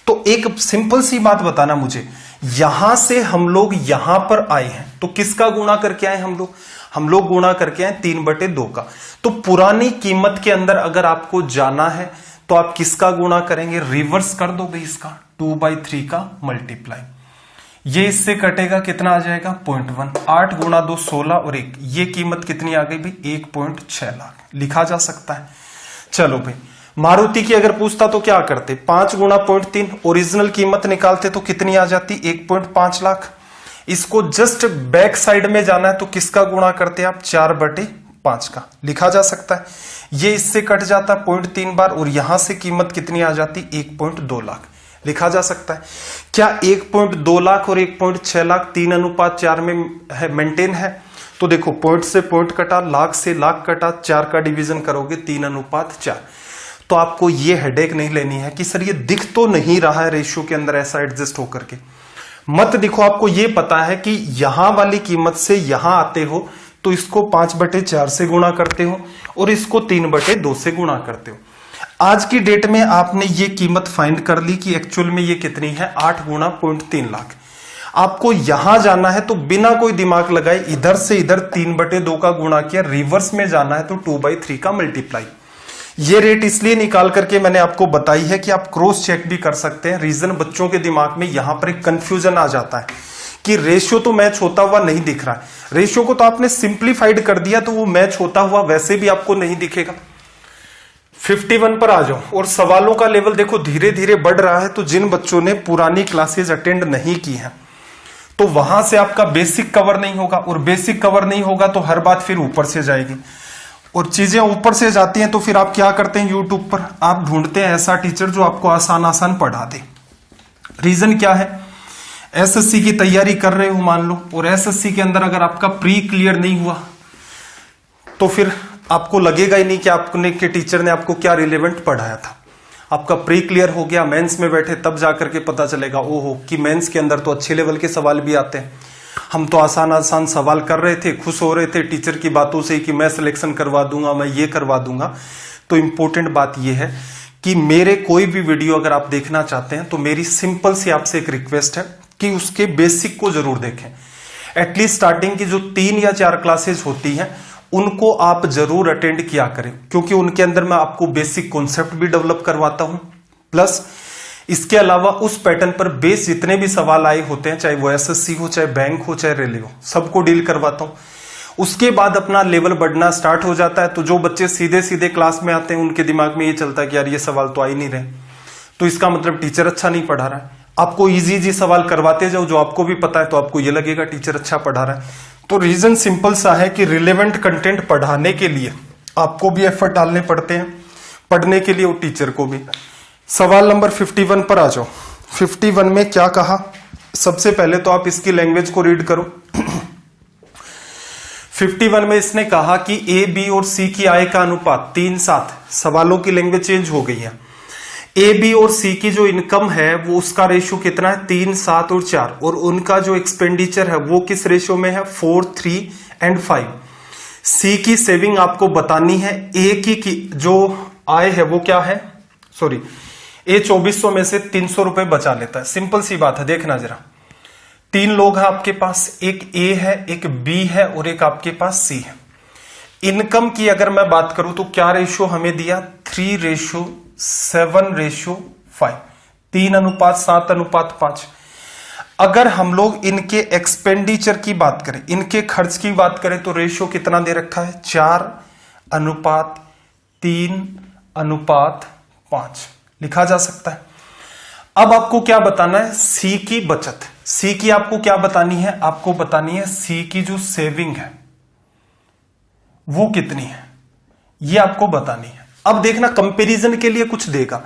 तो एक सिंपल सी बात बताना मुझे, यहां से हम लोग यहां पर आए हैं तो किसका गुणा करके आए हम लोग गुणा करके आए 3/2 का। तो पुरानी कीमत के अंदर अगर आपको जाना है तो आप किसका गुणा करेंगे, रिवर्स कर दो भाई इसका 2/3 का मल्टीप्लाई, ये इससे कटेगा कितना आ जाएगा 0.1, 8 गुणा 2 16 और 1, ये कीमत कितनी आ गई भाई 1.6 लाख, लिखा जा सकता है। चलो भाई मारुति की अगर पूछता तो क्या करते, 5 गुणा 0.3 ओरिजिनल कीमत निकालते तो कितनी आ जाती 1.5 लाख। इसको जस्ट बैक साइड में जाना है तो किसका गुणा करते आप 4/5 का, लिखा जा सकता है। ये इससे कट जाता 0.3 बार और यहां से कीमत कितनी आ जाती 1.2 लाख, लिखा जा सकता है। क्या 1.2 लाख और 1.6 लाख 3:4 में है, मेंटेन है? तो देखो पॉइंट से पॉइंट कटा, लाख से लाख कटा, 4 का डिवीजन करोगे 3:4। तो आपको ये हेडेक नहीं लेनी है कि सर ये दिख तो नहीं रहा है रेशियो के अंदर ऐसा एडजस्ट होकर के, मत दिखो। आपको ये पता है कि यहां वाली कीमत से यहां आते हो तो इसको 5/4 से गुणा करते हो और इसको 3/2 से गुणा करते हो। आज की डेट में आपने ये कीमत फाइंड कर ली कि एक्चुअल में ये कितनी है 8 गुणा 0.3 लाख। आपको यहां जाना है तो बिना कोई दिमाग लगाए इधर से इधर 3/2 का गुणा किया, रिवर्स में जाना है तो 2/3 का मल्टीप्लाई। ये रेट इसलिए निकाल करके मैंने आपको बताई है कि आप क्रॉस चेक भी कर सकते हैं। रीजन बच्चों के दिमाग में यहां पर एक कंफ्यूजन आ जाता है कि रेशियो तो मैच होता हुआ नहीं दिख रहा है, रेशियो को तो आपने सिंप्लीफाइड कर दिया तो वो मैच होता हुआ वैसे भी आपको नहीं दिखेगा। 51 पर आ जाओ और सवालों का लेवल देखो धीरे धीरे बढ़ रहा है। तो जिन बच्चों ने पुरानी क्लासेस अटेंड नहीं की हैं तो वहां से आपका बेसिक कवर नहीं होगा और बेसिक कवर नहीं होगा तो हर बात फिर ऊपर से जाएगी और चीजें ऊपर से जाती हैं तो फिर आप क्या करते हैं यूट्यूब पर आप ढूंढते हैं ऐसा टीचर जो आपको आसान आसान पढ़ा दे। रीजन क्या है, एसएससी की तैयारी कर रहे हो मान लो और एसएससी के अंदर अगर आपका प्री क्लियर नहीं हुआ तो फिर आपको लगेगा ही नहीं कि आपने के टीचर ने आपको क्या रिलेवेंट पढ़ाया था। आपका प्री क्लियर हो गया, मेंस में बैठे तब जाकर के पता चलेगा ओहो कि मेंस के अंदर तो अच्छे लेवल के सवाल भी आते हैं। हम तो आसान आसान सवाल कर रहे थे, खुश हो रहे थे टीचर की बातों से कि मैं सिलेक्शन करवा दूंगा, मैं ये करवा दूंगा। तो इंपॉर्टेंट बात यह है कि मेरे कोई भी वीडियो अगर आप देखना चाहते हैं तो मेरी सिंपल सी आपसे एक रिक्वेस्ट है कि उसके बेसिक को जरूर देखें। एटलीस्ट स्टार्टिंग की जो 3 या 4 क्लासेस होती हैं उनको आप जरूर अटेंड किया करें, क्योंकि उनके अंदर मैं आपको बेसिक कॉन्सेप्ट भी डेवलप करवाता हूं, प्लस इसके अलावा उस पैटर्न पर बेस जितने भी सवाल आए होते हैं, चाहे वो एसएससी हो, चाहे बैंक हो, चाहे रेलवे हो, सबको डील करवाता हूं। उसके बाद अपना लेवल बढ़ना स्टार्ट हो जाता है। तो जो बच्चे सीधे सीधे क्लास में आते हैं उनके दिमाग में ये चलता है कि यार ये सवाल तो आ ही नहीं रहे, तो इसका मतलब टीचर अच्छा नहीं पढ़ा रहा है। आपको इजी सवाल करवाते जाओ जो आपको भी पता है तो आपको ये लगेगा टीचर अच्छा पढ़ा रहा है। तो रीजन सिंपल सा है कि रिलेवेंट कंटेंट पढ़ाने के लिए आपको भी एफर्ट डालने पड़ते हैं, पढ़ने के लिए और टीचर को भी। सवाल नंबर 51 पर आ जाओ। 51 में क्या कहा, सबसे पहले तो आप इसकी लैंग्वेज को रीड करो। 51 में इसने कहा कि ए, बी और सी की आय का अनुपात 3:7। सवालों की लैंग्वेज चेंज हो गई है। ए, बी और सी की जो इनकम है वो उसका रेशियो कितना है 3, 7 और 4, और उनका जो एक्सपेंडिचर है वो किस रेशियो में है 4, 3 एंड 5। सी की सेविंग आपको बतानी है। ए की जो आय है वो क्या है, सॉरी ए 2400 में से 300 रुपए बचा लेता है। सिंपल सी बात है, देखना जरा। 3 लोग हैं आपके पास, एक ए है, एक बी है और एक आपके पास सी है। इनकम की अगर मैं बात करूं तो क्या रेशियो हमें दिया 3:7:5, 3:7:5। अगर हम लोग इनके एक्सपेंडिचर की बात करें, इनके खर्च की बात करें तो रेशियो कितना दे रखा है 4:3:5 लिखा जा सकता है। अब आपको क्या बताना है, सी की बचत। सी की आपको क्या बतानी है, आपको बतानी है सी की जो सेविंग है वो कितनी है, ये आपको बतानी है। अब देखना कंपैरिजन के लिए कुछ देगा।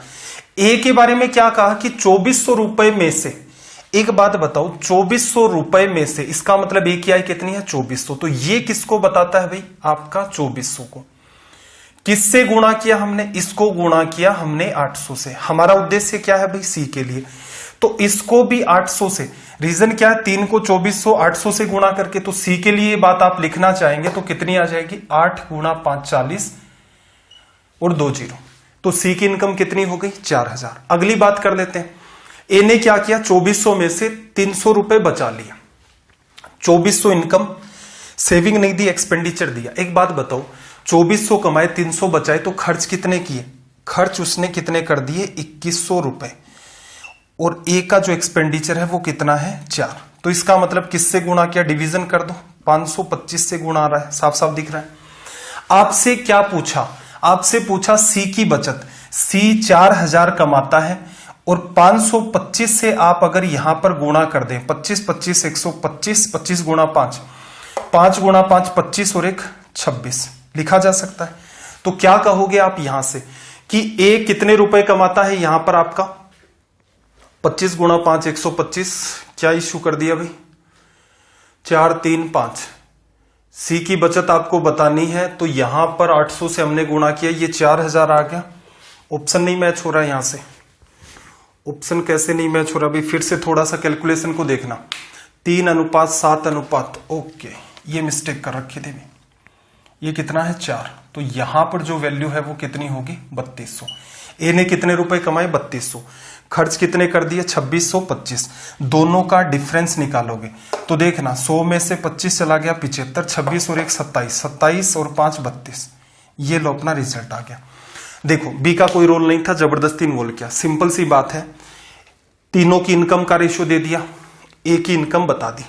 ए के बारे में क्या कहा कि 2400 रुपए में से, एक बात बताओ 2400 रुपए में से, इसका मतलब ए की आय कितनी है 2400। तो ये किसको बताता है भाई, आपका 2400 को किससे गुणा किया हमने, इसको गुणा किया हमने 800 से। हमारा उद्देश्य क्या है भाई, सी के लिए, तो इसको भी 800 से। रीजन क्या है, 3 को 2400 800 से गुणा करके, तो सी के लिए बात आप लिखना चाहेंगे तो कितनी आ जाएगी 8 गुणा 5 40 और 2 0। तो सी की इनकम कितनी हो गई 4000। अगली बात कर लेते हैं, ए ने क्या किया, 2400 में से 300 रुपए बचा लिया। 2400 इनकम, सेविंग नहीं दी, एक्सपेंडिचर दिया। एक बात बताओ, 2400 कमाए, 300 बचाए, तो खर्च कितने किए? खर्च उसने कितने कर दिए? 2100 रुपए। और ए का जो एक्सपेंडिचर है वो कितना है? 4। तो इसका मतलब किससे गुणा किया? डिवीजन कर दो, 525 से गुणा आ रहा है, साफ साफ दिख रहा है। आपसे क्या पूछा? आपसे पूछा सी की बचत। सी 4000 कमाता है और 525 से आप अगर यहां पर गुणा कर दें, 25 25 125, 25 गुणा 5, 5 गुणा 5 25 और 1 26 लिखा जा सकता है। तो क्या कहोगे आप यहां से कि ए कितने रुपए कमाता है? यहां पर आपका 25 गुणा 5 125, क्या इश्यू कर दिया भाई? 4 3 5। सी की बचत आपको बतानी है, तो यहां पर 800 से हमने गुणा किया, ये 4000 आ गया। ऑप्शन नहीं मैच हो रहा है, यहां से ऑप्शन कैसे नहीं मैच हो रहा भाई? फिर से थोड़ा सा कैलकुलेशन को देखना, 3:7 ओके, ये मिस्टेक कर रखी थी। ये कितना है? 4। तो यहां पर जो वैल्यू है वो कितनी होगी? 3200। ए ने कितने रुपए कमाए? 3200। खर्च कितने कर दिए? 2625। दोनों का डिफरेंस निकालोगे तो देखना, 100 में से 25 चला गया 75, 26 और 1 27, 27 और 5 32। ये लो अपना रिजल्ट आ गया। देखो बी का कोई रोल नहीं था, जबरदस्ती इन्वॉल्व किया। सिंपल सी बात है, तीनों की इनकम का रेशियो दे दिया, ए की इनकम बता दी,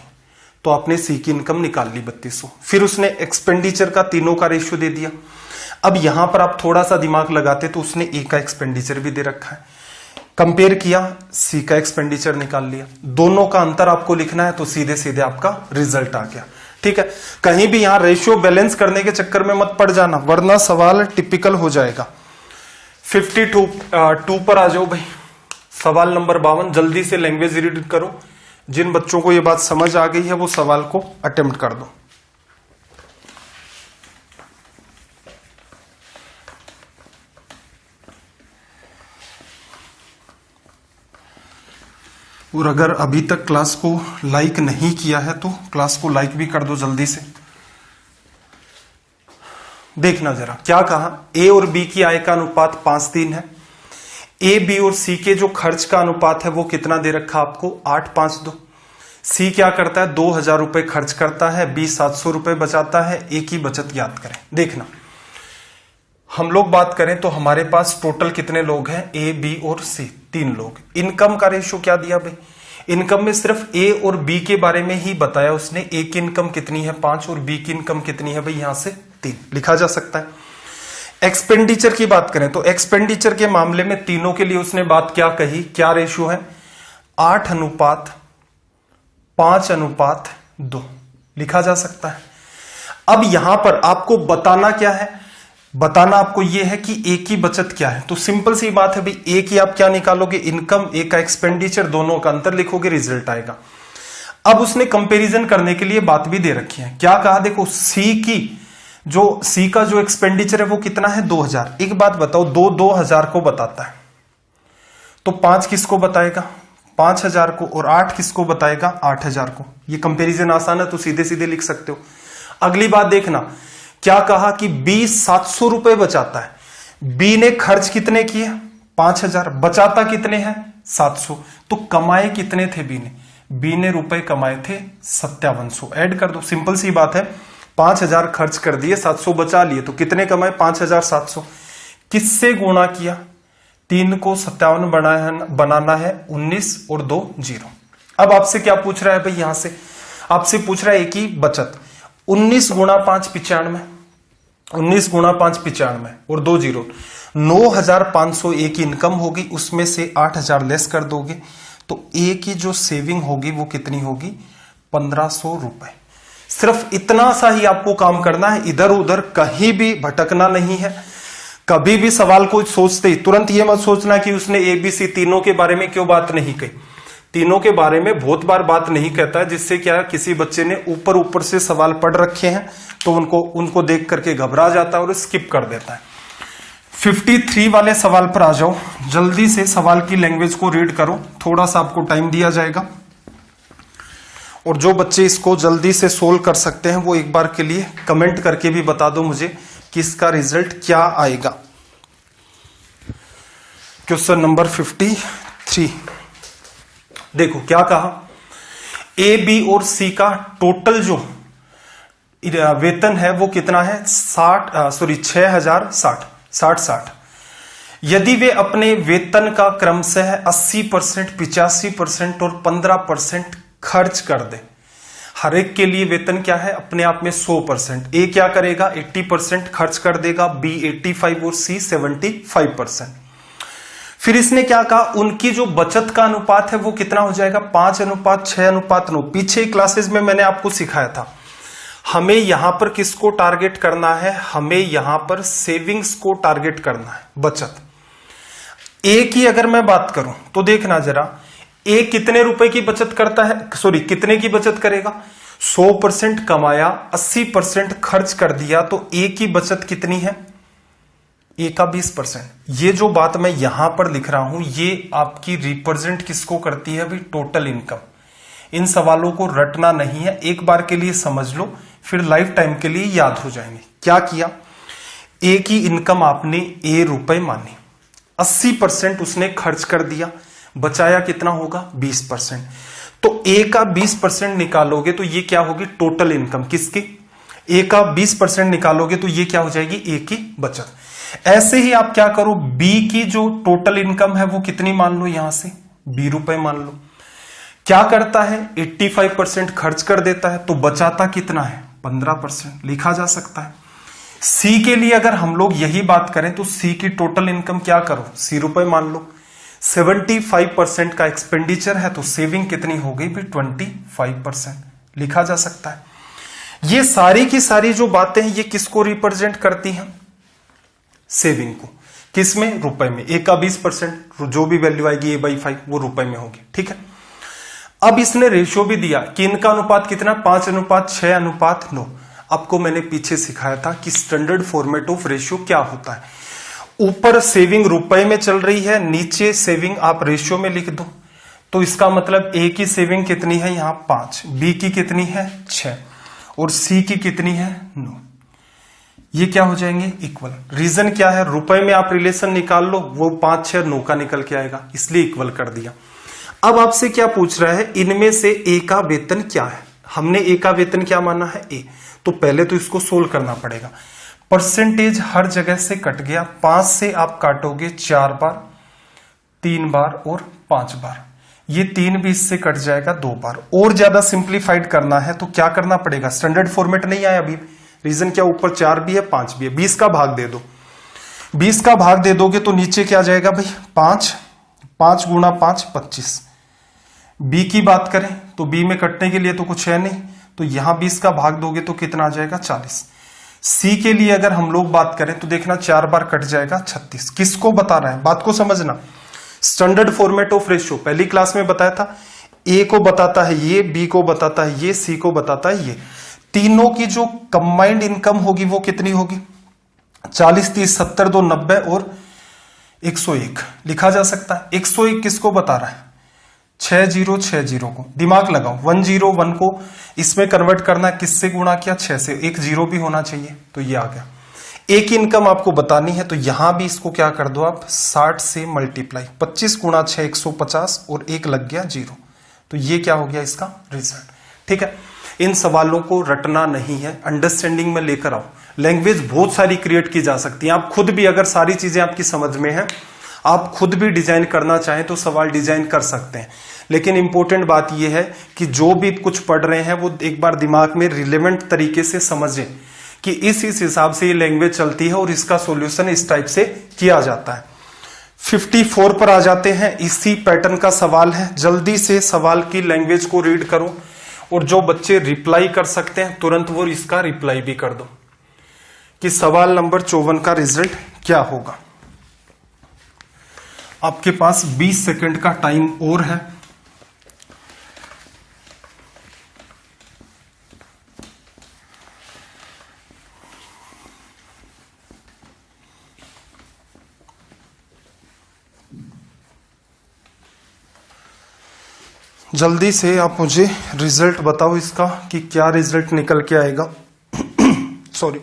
तो आपने सी की इनकम निकाल ली 3200। फिर उसने एक्सपेंडिचर का तीनों का रेशियो दे दिया। अब यहां पर आप थोड़ा सा दिमाग लगाते तो उसने ए का एक्सपेंडिचर भी दे रखा है, कंपेयर किया, सी का एक्सपेंडिचर निकाल लिया। दोनों का अंतर आपको लिखना है, तो सीधे सीधे आपका रिजल्ट आ गया। ठीक है, कहीं भी यहां रेशियो बैलेंस करने के चक्कर में मत पड़ जाना, वरना सवाल टिपिकल हो जाएगा। 52 पर आ जाओ भाई, सवाल नंबर 52। जल्दी से लैंग्वेज रीड करो। जिन बच्चों को यह बात समझ आ गई है वो सवाल को अटेम्प्ट कर दो। और अगर अभी तक क्लास को लाइक नहीं किया है तो क्लास को लाइक भी कर दो जल्दी से। देखना जरा क्या कहा, ए और बी की आय का अनुपात 5:3 है। ए, बी और सी के जो खर्च का अनुपात है वो कितना दे रखा आपको? 8:5:2। सी क्या करता है? 2000 रुपए खर्च करता है, बी 700 रुपए बचाता है। ए की बचत याद करें। देखना, हम लोग बात करें तो हमारे पास टोटल कितने लोग हैं? ए, बी और सी, 3 लोग। इनकम का रेशियो क्या दिया भाई? इनकम में सिर्फ ए और बी के बारे में ही बताया उसने। ए की इनकम कितनी है? 5 और बी की इनकम कितनी है भाई? यहां से 3 लिखा जा सकता है। एक्सपेंडिचर की बात करें तो एक्सपेंडिचर के मामले में तीनों के लिए उसने बात क्या कही? क्या रेशियो है? 8:5:2 लिखा जा सकता है। अब यहां पर आपको बताना क्या है? बताना आपको यह है कि ए की बचत क्या है। तो सिंपल सी बात है भाई, ए की आप क्या निकालोगे? इनकम, ए का एक्सपेंडिचर, दोनों का अंतर लिखोगे, रिजल्ट आएगा। अब उसने कंपैरिजन करने के लिए बात भी दे रखी है। क्या कहा? देखो सी का जो एक्सपेंडिचर है वो कितना है? 2000। एक बात बताओ, 2000 को बताता है तो 5 किसको बताएगा? 5000 को। और 8 किसको बताएगा? 8000 को। ये कंपैरिजन आसान है तो सीधे सीधे लिख सकते हो। अगली बात देखना, क्या कहा कि बी 700 रुपए बचाता है। बी ने खर्च कितने किए? 5000। बचाता कितने हैं? 700। तो कमाए कितने थे बी ने? बी ने रुपए कमाए थे 5700। ऐड कर दो, सिंपल सी बात है। 5000 खर्च कर दिए, 700 बचा लिए, तो कितने कमाए? 5700। किससे गुणा किया? 3 को 57 बनाना है, 19 और 2 0। अब आपसे क्या पूछ रहा है भाई? यहां से आपसे पूछ रहा है एक ही बचत। 19 गुणा 5 95, 19 गुणा 5 95 और 2 0। 9500 ए की इनकम होगी, उसमें से 8000 लेस कर दोगे तो ए की जो सेविंग होगी वो कितनी होगी? 1500 रुपए। सिर्फ इतना सा ही आपको काम करना है, इधर उधर कहीं भी भटकना नहीं है। कभी भी सवाल को सोचते ही तुरंत ये मत सोचना कि उसने ए बी सी तीनों के बारे में क्यों बात नहीं कही। तीनों के बारे में बहुत बार बात नहीं कहता है, जिससे क्या किसी बच्चे ने ऊपर ऊपर से सवाल पढ़ रखे हैं तो उनको देख करके घबरा जाता है और स्किप कर देता है। 53 वाले सवाल पर आ जाओ। जल्दी से सवाल की लैंग्वेज को रीड करो, थोड़ा सा आपको टाइम दिया जाएगा। और जो बच्चे इसको जल्दी से सोल्व कर सकते हैं वो एक बार के लिए कमेंट करके भी बता दो मुझे कि इसका रिजल्ट क्या आएगा। Question number 53। देखो क्या कहा, ए बी और सी का टोटल जो वेतन है वो कितना है 6060। यदि वे अपने वेतन का क्रमशः 80%, 85% और 15% खर्च कर दे, हर एक के लिए वेतन क्या है अपने आप में 100%, ए क्या करेगा 80% खर्च कर देगा, बी 85 और सी 75%। फिर इसने क्या कहा, उनकी जो बचत का अनुपात है वो कितना हो जाएगा 5:6:9। पीछे क्लासेस में मैंने आपको सिखाया था, हमें यहां पर किसको टारगेट करना है, हमें यहां पर सेविंग्स को टारगेट करना है, बचत। ए की अगर मैं बात करूं तो देखना जरा, ए कितने रुपए की बचत करता है, कितने की बचत करेगा, 100% कमाया, 80% खर्च कर दिया, तो ए की बचत कितनी है, ए का 20%। ये जो बात मैं यहां पर लिख रहा हूं ये आपकी रिप्रेजेंट किसको करती है, अभी टोटल इनकम। इन सवालों को रटना नहीं है, एक बार के लिए समझ लो, फिर लाइफ टाइम के लिए याद हो जाएंगे। क्या किया, ए की इनकम आपने ए रुपए मानी, 80% उसने खर्च कर दिया, बचाया कितना होगा 20%। तो ए का 20% निकालोगे तो ये क्या होगी टोटल इनकम किसकी, ए का 20% निकालोगे तो ये क्या हो जाएगी ए की बचत। ऐसे ही आप क्या करो, बी की जो टोटल इनकम है वो कितनी मान लो, यहां से 20 रुपए मान लो। क्या करता है 85% खर्च कर देता है, तो बचाता कितना है 15%, लिखा जा सकता है। सी के लिए अगर हम लोग यही बात करें तो सी की टोटल इनकम क्या करो, 80 रुपए मान लो, 75% का एक्सपेंडिचर है, तो सेविंग कितनी हो गई भी 25%, लिखा जा सकता है। ये सारी की सारी जो बातें हैं ये किसको रिप्रेजेंट करती हैं, सेविंग को। किसमें, रुपए में। ए का 20% जो भी वैल्यू आएगी A/5 वो रुपए में होगी, ठीक है। अब इसने रेशियो भी दिया कि इनका अनुपात कितना 5:6:9। आपको मैंने पीछे सिखाया था कि स्टैंडर्ड फॉर्मेट ऑफ रेशियो क्या होता है। ऊपर सेविंग रुपए में चल रही है, नीचे सेविंग आप रेशियो में लिख दो, तो इसका मतलब ए की सेविंग कितनी है यहां 5, बी की कितनी है 6 और सी की कितनी है 9। ये क्या हो जाएंगे इक्वल। रीजन क्या है, रुपए में आप रिलेशन निकाल लो, वो 5, 6, 9 का निकल के आएगा, इसलिए इक्वल कर दिया। अब आपसे क्या पूछ रहा है, इनमें से ए का वेतन क्या है। हमने ए का वेतन क्या माना है ए, तो पहले तो इसको सोल्व करना पड़ेगा। परसेंटेज हर जगह से कट गया, 5 से आप काटोगे 4 बार, 3 बार और 5 बार, ये 3 भी इससे कट जाएगा 2 बार। और ज्यादा सिंप्लीफाइड करना है तो क्या करना पड़ेगा, स्टैंडर्ड फॉर्मेट नहीं आया अभी। रीजन क्या, ऊपर 4 भी है 5 भी है, 20 का भाग दे दो। 20 का भाग दे दोगे तो नीचे क्या जाएगा भाई 5, 5 गुणा 5 25। बी की बात करें तो बी में कटने के लिए तो कुछ है नहीं, तो यहां 20 का भाग दोगे तो कितना आ जाएगा 40। सी के लिए अगर हम लोग बात करें तो देखना 4 बार कट जाएगा 36। किसको बता रहा है, बात को समझना। स्टैंडर्ड फॉर्मेट ऑफ रेशियो पहली क्लास में बताया था, ए को बताता है ये, बी को बताता है ये, सी को बताता है ये। तीनों की जो कंबाइंड इनकम होगी वो कितनी होगी 40, 30, 70, 2, 90 और 101 लिखा जा सकता है। 101 किसको बता रहा है 6060 को, दिमाग लगाओ। 101 को इसमें कन्वर्ट करना, किससे गुणा किया 6 से, एक जीरो भी होना चाहिए, तो ये आ गया। एक इनकम आपको बतानी है तो यहां भी इसको क्या कर दो आप 60 से मल्टीप्लाई, 25 गुणा 6 150 और एक लग गया 0, तो ये क्या हो गया इसका रिजल्ट। ठीक है, इन सवालों को रटना नहीं है, अंडरस्टैंडिंग में लेकर आओ। लैंग्वेज बहुत सारी क्रिएट की जा सकती है, आप खुद भी अगर सारी चीजें आपकी समझ में है, आप खुद भी डिजाइन करना चाहें तो सवाल डिजाइन कर सकते हैं। लेकिन इंपॉर्टेंट बात यह है कि जो भी कुछ पढ़ रहे हैं वो एक बार दिमाग में रिलेवेंट तरीके से समझें कि इस हिसाब से ये लैंग्वेज चलती है और इसका सॉल्यूशन इस टाइप से किया जाता है। 54 पर आ जाते हैं, इसी पैटर्न का सवाल है। जल्दी से सवाल की लैंग्वेज को रीड करो और जो बच्चे रिप्लाई कर सकते हैं तुरंत वो इसका रिप्लाई भी कर दो कि सवाल नंबर 54 का रिजल्ट क्या होगा। आपके पास 20 सेकंड का टाइम और है। जल्दी से आप मुझे रिजल्ट बताओ इसका कि क्या रिजल्ट निकल के आएगा। सॉरी,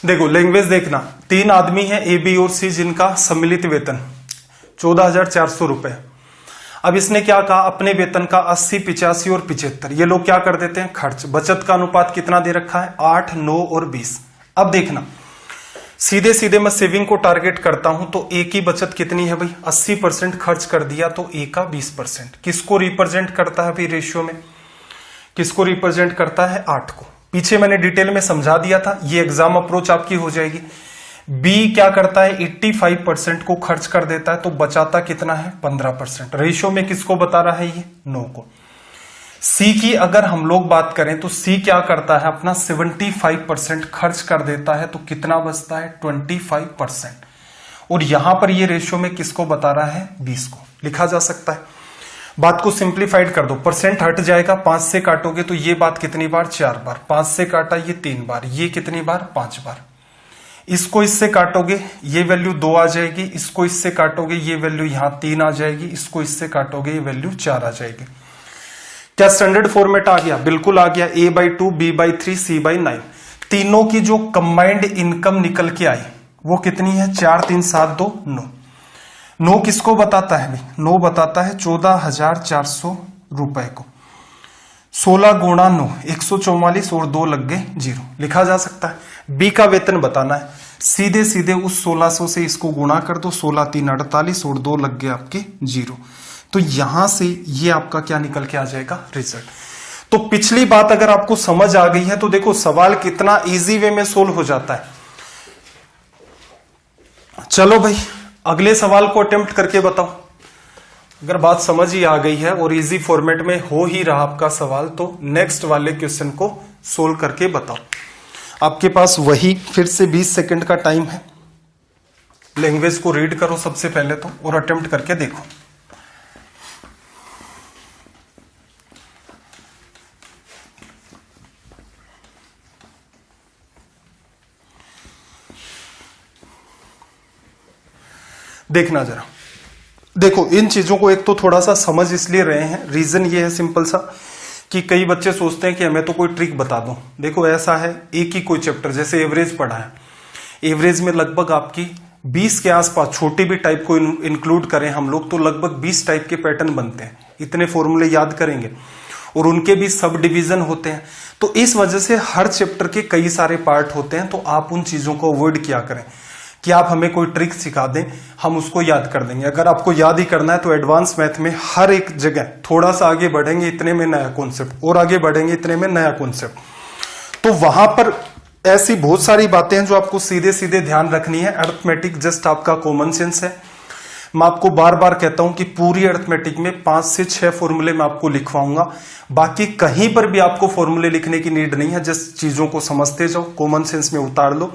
देखो लैंग्वेज देखना, 3 आदमी हैं ए बी और सी जिनका सम्मिलित वेतन 14,400 रुपए। अब इसने क्या कहा, अपने वेतन का 80, 85 और 75, ये लोग क्या कर देते हैं, खर्च। बचत का अनुपात कितना दे रखा है, 8, 9 और 20। अब देखना, सीधे सीधे मैं सेविंग को टारगेट करता हूं तो ए की बचत कितनी है भाई, 80% खर्च कर दिया, तो ए का 20%। किसको रिप्रेजेंट करता है भाई रेशियो में, किसको रिप्रेजेंट करता है, 8 को। पीछे मैंने डिटेल में समझा दिया था, ये एग्जाम अप्रोच आपकी हो जाएगी। बी क्या करता है, 85% को खर्च कर देता है, तो बचाता कितना है, 15%। रेशियो में किसको बता रहा है, ये 9 को। सी की अगर हम लोग बात करें तो सी क्या करता है, अपना 75% खर्च कर देता है, तो कितना बचता है, 25%। और यहां पर ये रेशियो में किसको बता रहा है, 20 को। लिखा जा सकता है। बात को सिंप्लीफाइड कर दो, परसेंट हट जाएगा, 5 से काटोगे तो ये बात कितनी बार, 4 बार। 5 से काटा ये 3 बार, ये कितनी बार, 5 बार। इसको इससे काटोगे ये वैल्यू 2 आ जाएगी, इसको इससे काटोगे ये वैल्यू यहां 3 आ जाएगी, इसको इससे काटोगे ये वैल्यू 4 आ जाएगी। क्या स्टैंडर्ड फॉर्मेट आ गया, बिल्कुल आ गया। A/2, B/3, C/9, तीनों की जो कंबाइंड इनकम निकल के आई वो कितनी है, 4, 3, 7, 2, 9। 9 किसको बताता है भाई, 9 बताता है 14,400 रुपए को। 16 गुणा 9, 144 और 2 लग गए 0। लिखा जा सकता है। बी का वेतन बताना है, सीधे सीधे उस 1600 से इसको गुणा कर दो, 16, 3, 48 और 2 लग गए आपके 0। तो यहां से ये आपका क्या निकल के आ जाएगा, रिजल्ट। तो पिछली बात अगर आपको समझ आ गई है तो देखो सवाल कितना इजी वे में सोल्व हो जाता है। चलो भाई अगले सवाल को अटेम्प्ट करके बताओ। अगर बात समझ ही आ गई है और इजी फॉर्मेट में हो ही रहा आपका सवाल, तो नेक्स्ट वाले क्वेश्चन को सोल्व करके बताओ। आपके पास वही फिर से 20 सेकंड का टाइम है। लैंग्वेज को रीड करो सबसे पहले तो, और अटेम्प्ट करके देखो। देखना जरा, देखो इन चीजों को एक तो थोड़ा सा समझ इसलिए रहे हैं, रीजन ये है सिंपल सा कि कई बच्चे सोचते हैं कि हमें तो कोई ट्रिक बता दो। देखो ऐसा है, एक ही कोई चैप्टर जैसे एवरेज पढ़ा है, एवरेज में लगभग आपकी 20 के आसपास, छोटी भी टाइप को इंक्लूड करें हम लोग तो लगभग 20 टाइप के पैटर्न बनते हैं। इतने फॉर्मूले याद करेंगे और उनके भी सब डिवीजन होते हैं। तो इस वजह से हर चैप्टर के कई सारे पार्ट होते हैं, तो आप उन चीजों को अवॉइड किया करें कि आप हमें कोई ट्रिक सिखा दें, हम उसको याद कर देंगे। अगर आपको याद ही करना है तो एडवांस मैथ में हर एक जगह थोड़ा सा आगे बढ़ेंगे, इतने में नया कॉन्सेप्ट, और आगे बढ़ेंगे, इतने में नया कॉन्सेप्ट। तो वहां पर ऐसी बहुत सारी बातें हैं जो आपको सीधे सीधे ध्यान रखनी है। अर्थमेटिक जस्ट आपका कॉमन सेंस है। मैं आपको बार बार कहता हूं कि पूरी अर्थमेटिक में 5 से 6 फॉर्मूले मैं आपको लिखवाऊंगा, बाकी कहीं पर भी आपको फॉर्मूले लिखने की नीड नहीं है। जस्ट चीजों को समझते जाओ, कॉमन सेंस में उतार लो।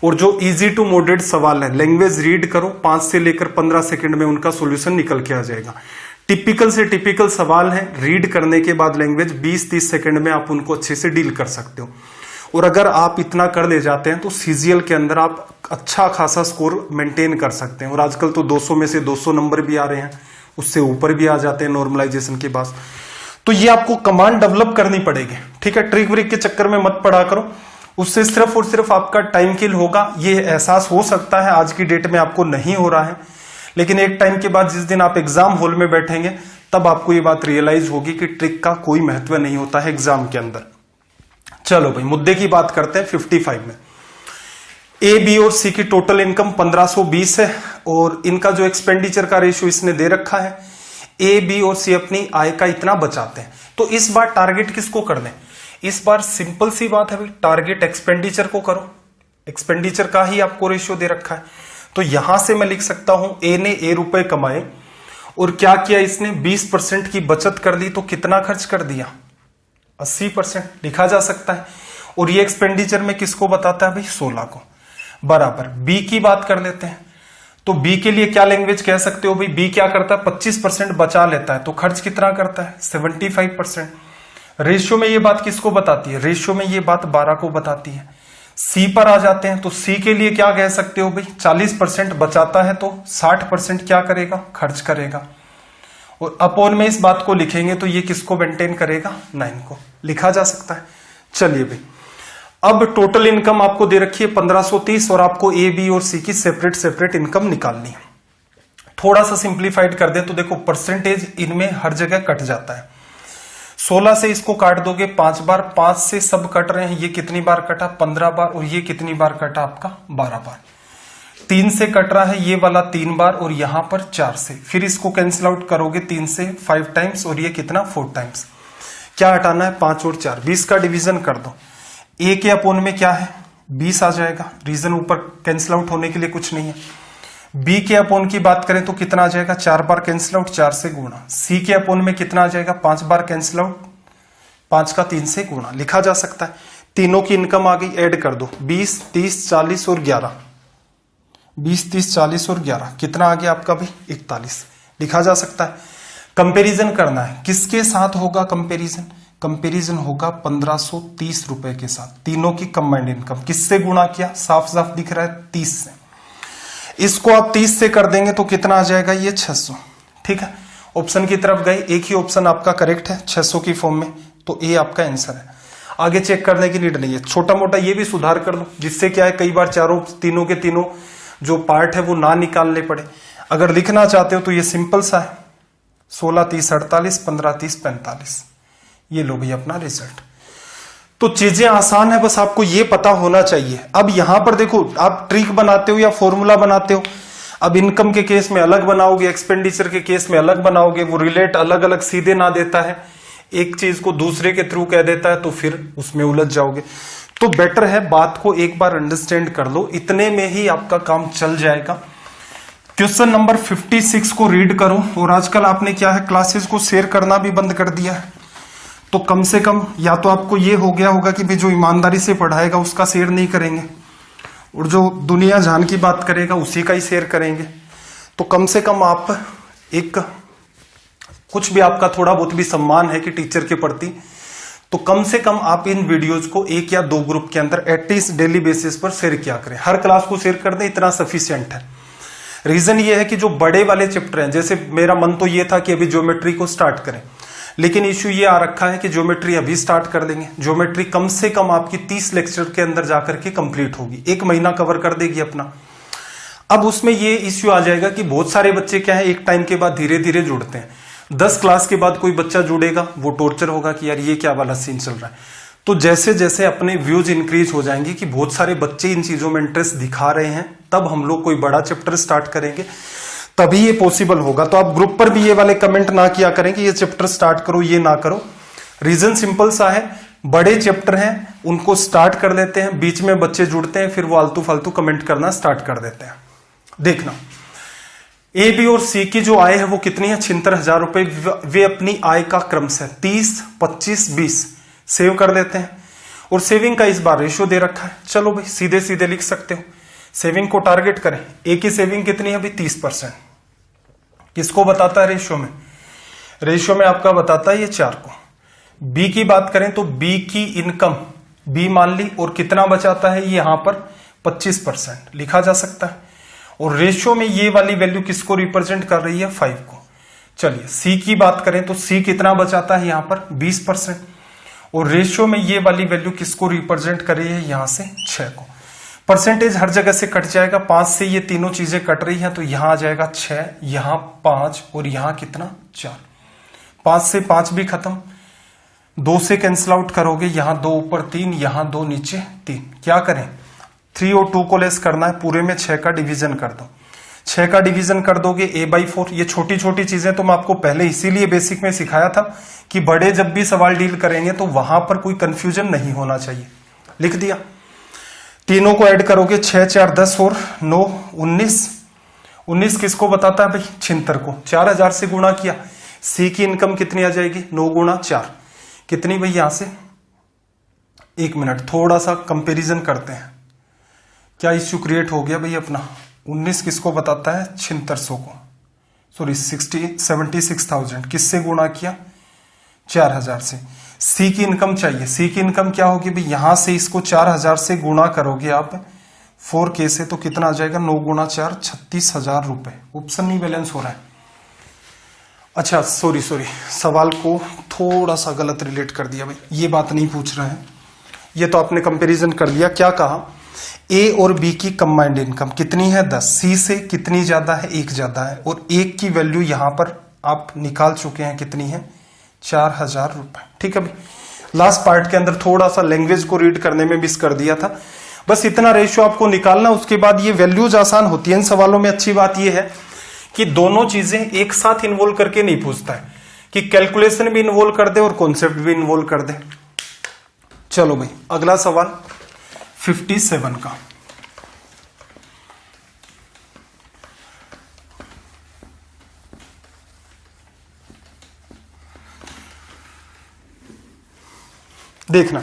और जो इजी टू मॉडरेट सवाल है, लैंग्वेज रीड करो, 5 से लेकर 15 सेकंड में उनका सॉल्यूशन निकल के आ जाएगा। टिपिकल से टिपिकल सवाल है, रीड करने के बाद लैंग्वेज 20-30 सेकंड में आप उनको अच्छे से डील कर सकते हो। और अगर आप इतना कर ले जाते हैं तो सीजीएल के अंदर आप अच्छा खासा स्कोर मेंटेन कर सकते हैं। और आजकल तो 200 में से 200 नंबर भी आ रहे हैं, उससे ऊपर भी आ जाते हैं नॉर्मलाइजेशन के बाद। तो ये आपको कमांड डेवलप करनी पड़ेगी, ठीक है। ट्रिक व्रिक के चक्कर में मत पड़ा करो, उससे सिर्फ और सिर्फ आपका टाइम किल होगा। ये एहसास हो सकता है आज की डेट में आपको नहीं हो रहा है, लेकिन एक टाइम के बाद जिस दिन आप एग्जाम हॉल में बैठेंगे तब आपको ये बात रियलाइज होगी कि ट्रिक का कोई महत्व नहीं होता है एग्जाम के अंदर। चलो भाई मुद्दे की बात करते हैं। 55 में ए, बी और सी की टोटल इनकम 1520 है और इनका जो एक्सपेंडिचर का रेशियो इसने दे रखा है। ए, बी और सी अपनी आय का इतना बचाते हैं, तो इस बार टारगेट किसको कर दें? इस बार सिंपल सी बात है भाई, टारगेट एक्सपेंडिचर को करो। एक्सपेंडिचर का ही आपको रेशियो दे रखा है, तो यहां से मैं लिख सकता हूं ए ने ए रुपए कमाए और क्या किया इसने, 20% की बचत कर दी, तो कितना खर्च कर दिया, 80% लिखा जा सकता है। और ये एक्सपेंडिचर में किसको बताता है भाई, 16 को। बराबर बी की बात कर लेते हैं, तो बी के लिए क्या लैंग्वेज कह सकते हो भाई, बी क्या करता है, 25% बचा लेता है, तो खर्च कितना करता है, 75%। रेशियो में ये बात किसको बताती है, रेशियो में ये बात 12 को बताती है। सी पर आ जाते हैं, तो सी के लिए क्या कह सकते हो भाई, 40% बचाता है तो 60% क्या करेगा, खर्च करेगा। और अपॉन में इस बात को लिखेंगे तो ये किसको मेंटेन करेगा, 9 को। लिखा जा सकता है। चलिए भाई, अब टोटल इनकम आपको दे रखी है 1530 और आपको ए, बी और सी की सेपरेट सेपरेट इनकम निकालनी है। थोड़ा सा सिंप्लीफाइड कर दे तो देखो परसेंटेज इनमें हर जगह कट जाता है। 16 से इसको काट दोगे 5 बार, 5 से सब कट रहे हैं, ये कितनी बार कटा 15 बार, और ये कितनी बार कटा आपका 12 बार। 3 से कट रहा है ये वाला 3 बार, और यहां पर 4 से, फिर इसको कैंसिल आउट करोगे 3 से 5 टाइम्स, और ये कितना 4 टाइम्स। क्या हटाना है 5 और 4, 20 का डिवीजन कर दो। a के अपोन में क्या है 20 आ जाएगा, रीजन ऊपर कैंसिल आउट होने के लिए कुछ नहीं है। b के अपोन की बात करें तो कितना आ जाएगा 4 बार कैंसिल आउट, 4 से गुणा। c के अपोन में कितना आ जाएगा 5 बार कैंसिल आउट, 5 का 3 से गुणा। लिखा जा सकता है। तीनों की इनकम आ गई, ऐड कर दो 20, 30, 40 और 11, 20, 30, 40 और 11, कितना आ गया आपका भाई 41। लिखा जा सकता है। कंपैरिजन करना है, किसके साथ होगा कंपैरिजन, कंपैरिजन होगा 1530 रुपए के साथ। तीनों की कंबाइंड इनकम किससे गुणा किया, साफ साफ दिख रहा है 30 से। इसको आप 30 से कर देंगे तो कितना आ जाएगा ये 600। ठीक है, ऑप्शन की तरफ गए, एक ही ऑप्शन आपका करेक्ट है 600 की फॉर्म में, तो ए आपका आंसर है। आगे चेक करने की नीड नहीं है, छोटा मोटा ये भी सुधार कर लो, जिससे क्या है कई बार तीनों के तीनों जो पार्ट है वो ना निकालने पड़े। अगर लिखना चाहते हो तो ये सिंपल सा है, 16, 30, 48, 15, 30, 45। ये लो भाई अपना रिजल्ट। तो चीजें आसान है, बस आपको ये पता होना चाहिए। अब यहां पर देखो, आप ट्रिक बनाते हो या फॉर्मूला बनाते हो, अब इनकम के केस में अलग बनाओगे, एक्सपेंडिचर के केस में अलग बनाओगे, वो रिलेट अलग अलग सीधे ना देता है, एक चीज को दूसरे के थ्रू कह देता है, तो फिर उसमें उलझ जाओगे। तो बेटर है बात को एक बार अंडरस्टैंड कर लो, इतने में ही आपका काम चल जाएगा। क्वेश्चन नंबर 56 को रीड करो। और आजकल आपने क्या है क्लासेस को शेयर करना भी बंद कर दिया है, तो कम से कम या तो आपको ये हो गया होगा कि भाई जो ईमानदारी से पढ़ाएगा उसका शेयर नहीं करेंगे, और जो दुनिया जान की बात करेगा उसी का ही शेयर करेंगे। तो कम से कम आप एक कुछ भी आपका थोड़ा बहुत भी सम्मान है कि टीचर के प्रति, तो कम से कम आप इन वीडियोज को 1 या 2 ग्रुप के अंदर एटलीस्ट डेली बेसिस पर शेयर किया करें। हर क्लास को शेयर कर दें, इतना सफिशिएंट है। रीजन ये है कि जो बड़े वाले चैप्टर हैं, जैसे मेरा मन तो ये था कि अभी ज्योमेट्री को स्टार्ट करें, लेकिन इश्यू ये आ रखा है कि ज्योमेट्री अभी स्टार्ट कर देंगे। ज्योमेट्री कम से कम आपकी 30 लेक्चर के अंदर जाकर के कंप्लीट होगी, 1 महीना कवर कर देगी अपना। अब उसमें ये इश्यू आ जाएगा कि बहुत सारे बच्चे क्या है एक टाइम के बाद धीरे धीरे जुड़ते हैं। 10 क्लास के बाद कोई बच्चा जुड़ेगा, वो टॉर्चर होगा कि यार ये क्या वाला सीन चल रहा है। तो जैसे जैसे अपने व्यूज इंक्रीज हो जाएंगे कि बहुत सारे बच्चे इन चीजों में इंटरेस्ट दिखा रहे हैं, तब हम लोग कोई बड़ा चैप्टर स्टार्ट करेंगे, तभी ये पॉसिबल होगा। तो आप ग्रुप पर भी ये वाले कमेंट ना किया करें कि ये चैप्टर स्टार्ट करो, ये ना करो। रीजन सिंपल सा है, बड़े चैप्टर हैं उनको स्टार्ट कर लेते हैं, बीच में बच्चे जुड़ते हैं, फिर वो आलतू फालतू कमेंट करना स्टार्ट कर देते हैं। देखना ए बी और सी की जो आय है वो कितनी है 76,000 रुपए। वे अपनी आय का क्रम से 30, 25, 20 सेव कर लेते हैं, और सेविंग का इस बार रेशियो दे रखा है। चलो भाई सीधे सीधे लिख सकते हो, सेविंग को टारगेट करें। ए की सेविंग कितनी है भाई 30%, किसको बताता है रेशियो में आपका बताता है ये 4 को। बी की बात करें तो बी की इनकम बी मान ली, और कितना बचाता है यहां पर 25% लिखा जा सकता है। और रेशियो में ये वाली वैल्यू किसको रिप्रेजेंट कर रही है 5 को। चलिए सी की बात करें तो सी कितना बचाता है यहां पर 20%, और रेशियो में ये वाली वैल्यू किसको रिप्रेजेंट कर रही है यहां से 6 को। परसेंटेज हर जगह से कट जाएगा, 5 से ये तीनों चीजें कट रही हैं, तो यहां आ जाएगा 6, यहां 5 और यहां कितना 4। 5 से 5 भी खत्म, 2 से कैंसिल आउट करोगे, यहां 2 ऊपर 3, यहां 2 नीचे 3। क्या करें 3 और 2 को लेस करना है, पूरे में 6 का डिवीजन कर दो। 6 का डिवीजन कर दोगे a/4। ये छोटी छोटी चीजें तो मैं आपको पहले इसीलिए बेसिक में सिखाया था कि बड़े जब भी सवाल डील करेंगे तो वहां पर कोई कंफ्यूजन नहीं होना चाहिए। लिख दिया, तीनों को ऐड करोगे 6, 4, 10 और 9, 19। 19 किसको बताता है भाई 76 को। 4000 से गुणा किया, सी की इनकम कितनी आ जाएगी 9 गुणा 4, कितनी भाई यहां से 1 मिनट थोड़ा सा कंपेरिजन करते हैं। क्या इश्यू क्रिएट हो गया भाई अपना। 19 किसको बताता है 7600 को, सॉरी 76,000 किससे गुणा किया 4000 से। सी की इनकम चाहिए, सी की इनकम क्या होगी भाई, यहां से इसको 4000 से गुणा करोगे आप 4K से, तो कितना आ जाएगा 9 गुणा 4 36,000 रुपए। ऑप्शन नहीं बैलेंस हो रहा है। अच्छा सॉरी सवाल को थोड़ा सा गलत रिलेट कर दिया भाई, ये बात नहीं पूछ रहे हैं, ये तो आपने कंपैरिजन कर लिया। क्या कहा ए और बी की कंबाइंड इनकम कितनी है 10, सी से कितनी ज्यादा है 1 ज्यादा है, और 1 की वैल्यू यहां पर आप निकाल चुके हैं कितनी है 4000 रुपए। ठीक है भाई, लास्ट पार्ट के अंदर थोड़ा सा लैंग्वेज को रीड करने में मिस कर दिया था, बस इतना रेशियो आपको निकालना, उसके बाद ये वैल्यूज आसान होती है इन सवालों में। अच्छी बात ये है कि दोनों चीजें एक साथ इन्वॉल्व करके नहीं पूछता है, कि कैलकुलेशन भी इन्वॉल्व कर दे और कॉन्सेप्ट भी इन्वॉल्व कर दे। चलो भाई अगला सवाल 57 का। देखना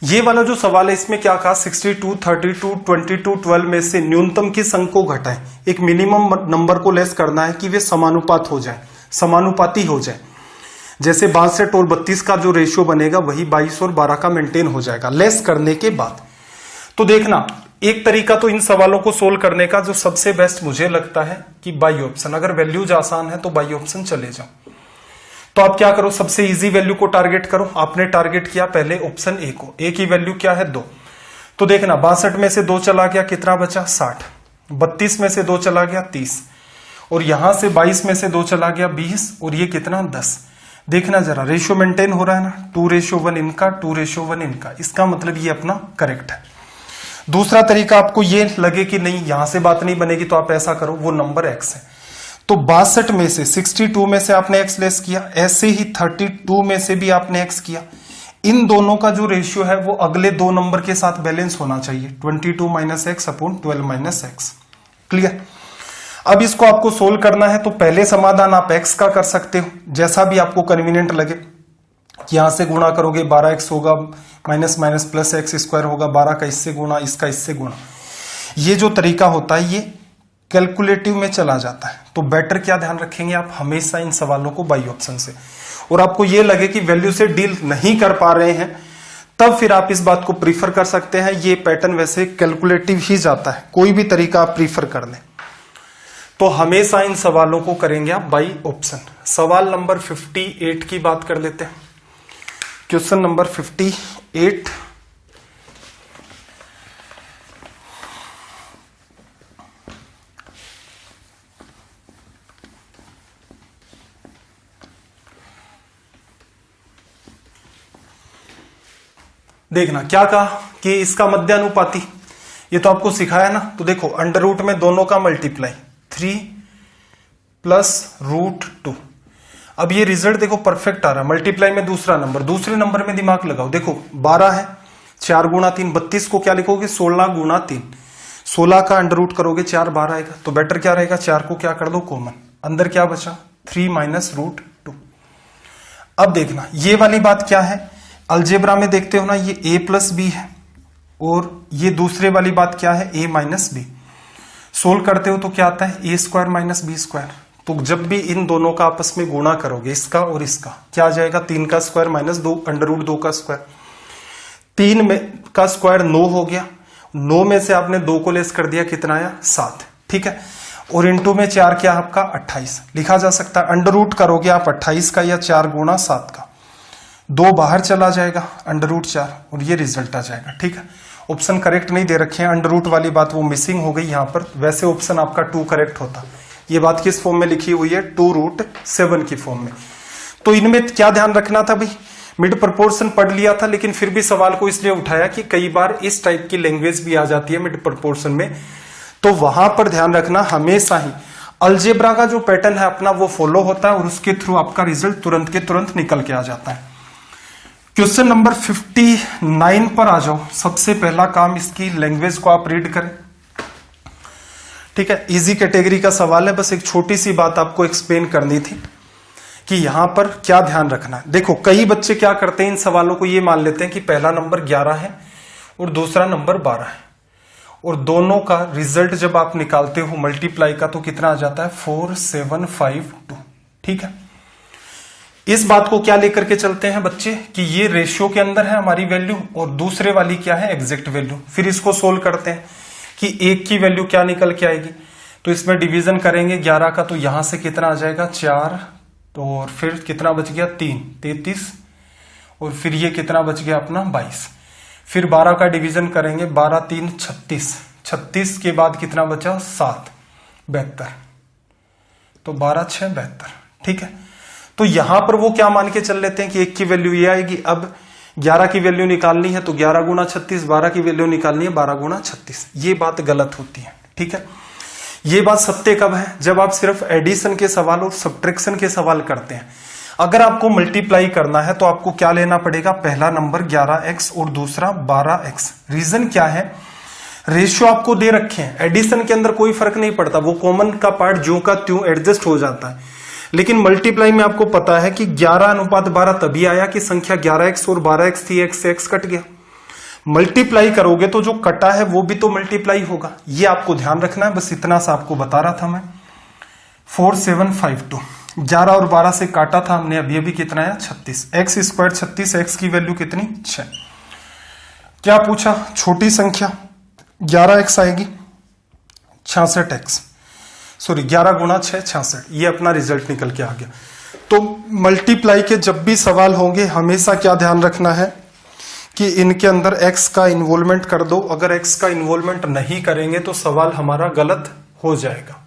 ये वाला जो सवाल है इसमें क्या कहा, 62, 32, 22, 12 में से न्यूनतम किस अंक को घटाएं। एक मिनिमम नंबर को लेस करना है कि वे समानुपात हो जाए, समानुपाती हो जाए। जैसे 62 और 32 का जो रेशियो बनेगा वही 22 और 12 का मेंटेन हो जाएगा लेस करने के बाद। तो देखना एक तरीका तो इन सवालों को सोल्व करने का जो सबसे बेस्ट मुझे लगता है कि बाई ऑप्शन, अगर वैल्यूज आसान है तो बाई ऑप्शन चले जाओ। तो आप क्या करो, सबसे इजी वैल्यू को टारगेट करो। आपने टारगेट किया पहले ऑप्शन ए को, ए की वैल्यू क्या है 2। तो देखना 62 में से 2 चला गया, कितना बचा 60, 32 में से 2 चला गया 30, और यहां से 22 में से 2 चला गया 20, और ये कितना 10। देखना जरा रेशियो मेंटेन हो रहा है ना, 2:1 इनका 2:1 इनका, इसका मतलब ये अपना करेक्ट है। दूसरा तरीका आपको ये लगे कि नहीं यहां से बात नहीं बनेगी तो आप ऐसा करो, वो नंबर एक्स है तो 62 में से 62 में से आपने एक्स लेस किया, ऐसे ही 32 में से भी आपने एक्स किया। इन दोनों का जो रेशियो है वो अगले 2 नंबर के साथ बैलेंस होना चाहिए, 22 - x / 12 - x। क्लियर। अब इसको आपको सोल्व करना है तो पहले समाधान आप x का कर सकते हो, जैसा भी आपको कन्वीनियंट लगे। यहां से गुणा करोगे 12x होगा, माइनस माइनस प्लस x² होगा, 12 का इससे गुणा, इसका इससे गुणा। ये जो तरीका होता है ये कैलकुलेटिव में चला जाता है। तो बेटर क्या ध्यान रखेंगे आप हमेशा इन सवालों को बाई ऑप्शन से, और आपको ये लगे कि वैल्यू से डील नहीं कर पा रहे हैं तब फिर आप इस बात को प्रीफर कर सकते हैं। ये पैटर्न वैसे कैलकुलेटिव ही जाता है, कोई भी तरीका आप प्रीफर कर लें। तो हमेशा इन सवालों को करेंगे आप बाई ऑप्शन। सवाल नंबर 58 की बात कर लेते हैं। Question number 58। देखना क्या कहा कि इसका मध्यानुपाती, ये तो आपको सिखाया ना। तो देखो अंडर रूट में दोनों का मल्टीप्लाई 3 + √2। अब ये रिजल्ट देखो परफेक्ट आ रहा है। मल्टीप्लाई में दूसरा नंबर, दूसरे नंबर में दिमाग लगाओ। देखो 12 है, 4 × 3 32 को क्या लिखोगे 16 × 3, 16 का अंडर रूट करोगे 4 12 आएगा। तो बेटर क्या रहेगा 4 को क्या कर दो कॉमन, अंदर क्या बचा 3 - √2। अब देखना ये वाली बात क्या है, अलजेब्रा में देखते हो ना ये a + b है, और ये दूसरे वाली बात क्या है a - b। सोल्व करते हो तो क्या आता है a² - b²। तो जब भी इन दोनों का आपस में गुणा करोगे, इसका और इसका, क्या आ जाएगा 3 का स्क्वायर - 2 √2 का स्क्वायर। 3 में का स्क्वायर 9 हो गया, 9 में से आपने 2 को लेस कर दिया, कितना आया 7। ठीक है, और इंटू में 4 क्या आपका 28 लिखा जा सकता है। अंडर रूट करोगे आप 28 का या 4 × 7 का, 2 बाहर चला जाएगा, अंडर रूट 4, और ये रिजल्ट आ जाएगा। ठीक है, ऑप्शन करेक्ट नहीं दे रखे हैं, अंडर रूट वाली बात वो मिसिंग हो गई यहाँ पर। वैसे ऑप्शन आपका 2 करेक्ट होता। ये बात किस फॉर्म में लिखी हुई है 2√7 की फॉर्म में। तो इनमें क्या ध्यान रखना था भाई, मिड प्रोपोर्शन पढ़ लिया था, लेकिन फिर भी सवाल को इसलिए उठाया कि कई बार इस टाइप की लैंग्वेज भी आ जाती है मिड प्रोपोर्शन में। तो वहां पर ध्यान रखना हमेशा ही अलजेब्रा का जो पैटर्न है अपना वो फॉलो होता है, और उसके थ्रू आपका रिजल्ट तुरंत के तुरंत निकल के आ जाता है। क्वेश्चन नंबर 59 पर आ जाओ। सबसे पहला काम इसकी लैंग्वेज को आप रीड करें। ठीक है, इजी कैटेगरी का सवाल है, बस एक छोटी सी बात आपको एक्सप्लेन करनी थी कि यहां पर क्या ध्यान रखना है। देखो कई बच्चे क्या करते हैं, इन सवालों को ये मान लेते हैं कि पहला नंबर 11 है और दूसरा नंबर 12 है, और दोनों का रिजल्ट जब आप निकालते हो मल्टीप्लाई का तो कितना आ जाता है 4752। ठीक है, इस बात को क्या लेकर के चलते हैं बच्चे कि ये रेशियो के अंदर है हमारी वैल्यू, और दूसरे वाली क्या है एग्जैक्ट वैल्यू। फिर इसको सोल्व करते हैं कि एक की वैल्यू क्या निकल के आएगी। तो इसमें डिवीजन करेंगे 11 का, तो यहां से कितना आ जाएगा 4, तो और फिर कितना बच गया 3 33, और फिर ये कितना बच गया अपना 22। फिर 12 का डिवीजन करेंगे, 12 3 36, 36 के बाद कितना बचा 7, 72, तो 12 6 72। ठीक है, तो यहां पर वो क्या मान के चल लेते हैं कि 1 की वैल्यू ये आएगी। अब 11 की वैल्यू निकालनी है तो 11 गुना 36, 12 की वैल्यू निकालनी है 12 गुना 36। ये बात गलत होती है। ठीक है, ये बात सत्य कब है? जब आप सिर्फ एडिशन के सवाल और सब्ट्रैक्शन के सवाल करते हैं। अगर आपको मल्टीप्लाई करना है तो आपको क्या लेना पड़ेगा? पहला नंबर 11x और दूसरा 12x। रीजन क्या है? रेशियो आपको दे रखे हैं, एडिशन के अंदर कोई फर्क नहीं पड़ता, वो कॉमन का पार्ट ज्यों का त्यों एडजस्ट हो जाता है। लेकिन मल्टीप्लाई में आपको पता है कि 11:12 तभी आया कि संख्या 11x और 12x थी, x से x कट गया। मल्टीप्लाई करोगे तो जो कटा है वो भी तो मल्टीप्लाई होगा, ये आपको ध्यान रखना है। बस इतना सा आपको बता रहा था मैं। 4752, 11 और 12 से काटा था हमने, अब ये भी कितना है 36, x स्क्वायर 36, x की वैल्यू कितनी 6। क्या पूछा? छोटी संख्या 11x आएगी, 66x, सॉरी 11 गुना 6 66। ये अपना रिजल्ट निकल के आ गया। तो मल्टीप्लाई के जब भी सवाल होंगे हमेशा क्या ध्यान रखना है कि इनके अंदर x का इन्वॉल्वमेंट कर दो। अगर x का इन्वॉल्वमेंट नहीं करेंगे तो सवाल हमारा गलत हो जाएगा,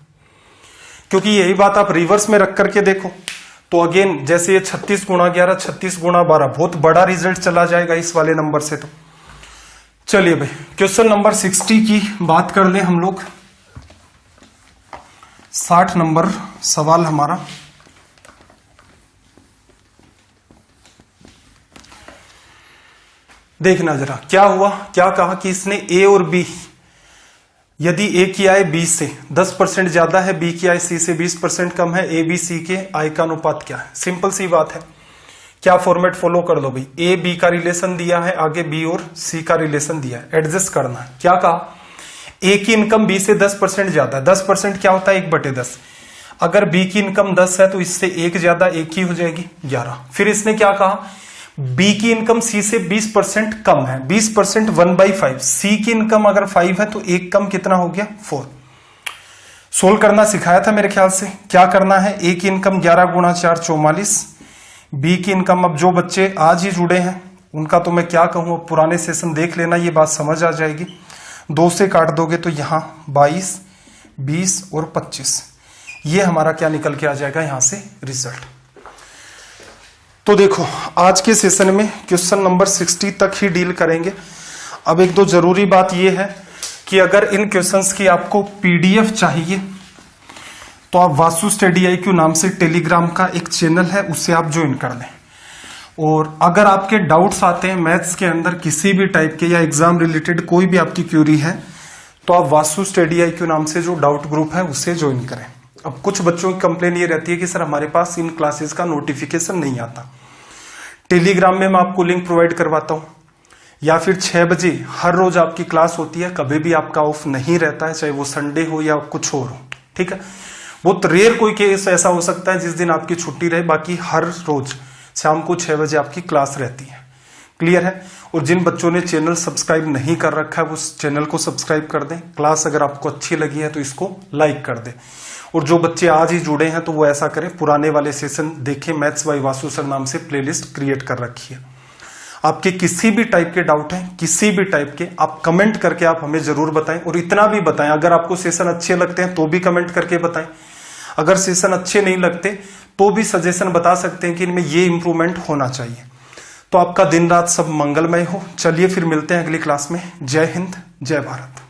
क्योंकि यही बात आप रिवर्स में रख करके देखो तो अगेन जैसे ये 36 गुना 11, 36 गुना 12, बहुत बड़ा रिजल्ट चला जाएगा इस वाले नंबर से। तो चलिए भाई क्वेश्चन नंबर 60 की बात कर लें हम लोग। 60 नंबर सवाल हमारा। देखना जरा क्या हुआ, क्या कहा कि इसने ए और बी, यदि ए की आय बी से 10% ज्यादा है, बी की आय सी से 20% कम है, ए बी सी के आय का अनुपात क्या है। सिंपल सी बात है, क्या फॉर्मेट फॉलो कर दो भाई। ए बी का रिलेशन दिया है, आगे बी और सी का रिलेशन दिया है, एडजस्ट करना है। क्या कहा? ए की इनकम बी से 10% ज्यादा है। 10% क्या होता है? 1/10। अगर बी की इनकम 10 है तो इससे 1 ज्यादा 1 की हो जाएगी 11। फिर इसने क्या कहा? बी की इनकम सी से 20% कम है, 20% 1/5। सी की इनकम अगर 5 है तो 1 कम कितना हो गया 4। सोल्व करना सिखाया था मेरे ख्याल से। क्या करना है? ए की इनकम 11 गुना 4 44, बी की इनकम, अब जो बच्चे आज ही जुड़े हैं उनका तो मैं क्या कहूं, पुराने सेशन देख लेना, ये बात समझ आ जाएगी। 2 से काट दोगे तो यहां 22, 20 और 25, ये हमारा क्या निकल के आ जाएगा यहां से रिजल्ट। तो देखो आज के सेशन में क्वेश्चन नंबर 60 तक ही डील करेंगे। अब एक दो जरूरी बात यह है कि अगर इन क्वेश्चंस की आपको पीडीएफ चाहिए तो आप वासु स्टडी IQ नाम से टेलीग्राम का एक चैनल है, उससे आप ज्वाइन कर लें। और अगर आपके डाउट्स आते हैं मैथ्स के अंदर किसी भी टाइप के या एग्जाम रिलेटेड कोई भी आपकी क्यूरी है तो आप वासु स्टडी IQ नाम से जो डाउट ग्रुप है उससे ज्वाइन करें। अब कुछ बच्चों की कंप्लेन ये रहती है कि सर हमारे पास इन क्लासेस का नोटिफिकेशन नहीं आता। टेलीग्राम में मैं आपको लिंक प्रोवाइड करवाता हूं, या फिर 6 बजे हर रोज आपकी क्लास होती है, कभी भी आपका ऑफ नहीं रहता है, चाहे वो संडे हो या कुछ और हो। ठीक है, बहुत रेयर कोई केस ऐसा हो सकता है जिस दिन आपकी छुट्टी रहे, बाकी हर रोज शाम को 6 बजे आपकी क्लास रहती है। क्लियर है? और जिन बच्चों ने चैनल सब्सक्राइब नहीं कर रखा है वो चैनल को सब्सक्राइब कर दें। क्लास अगर आपको अच्छी लगी है तो इसको लाइक कर दें। और जो बच्चे आज ही जुड़े हैं तो वो ऐसा करें, पुराने वाले सेशन देखें, मैथ्स बाय वासु सर नाम से प्लेलिस्ट क्रिएट कर रखी है। आपके किसी भी टाइप के डाउट हैं, किसी भी टाइप के, आप कमेंट करके आप हमें जरूर बताएं। और इतना भी बताएं, अगर आपको सेशन अच्छे लगते हैं तो भी कमेंट करके बताएं। अगर सेशन अच्छे नहीं लगते तो भी सजेशन बता सकते हैं कि इनमें ये इंप्रूवमेंट होना चाहिए। तो आपका दिन रात सब मंगलमय हो। चलिए फिर मिलते हैं अगली क्लास में। जय हिंद, जय भारत।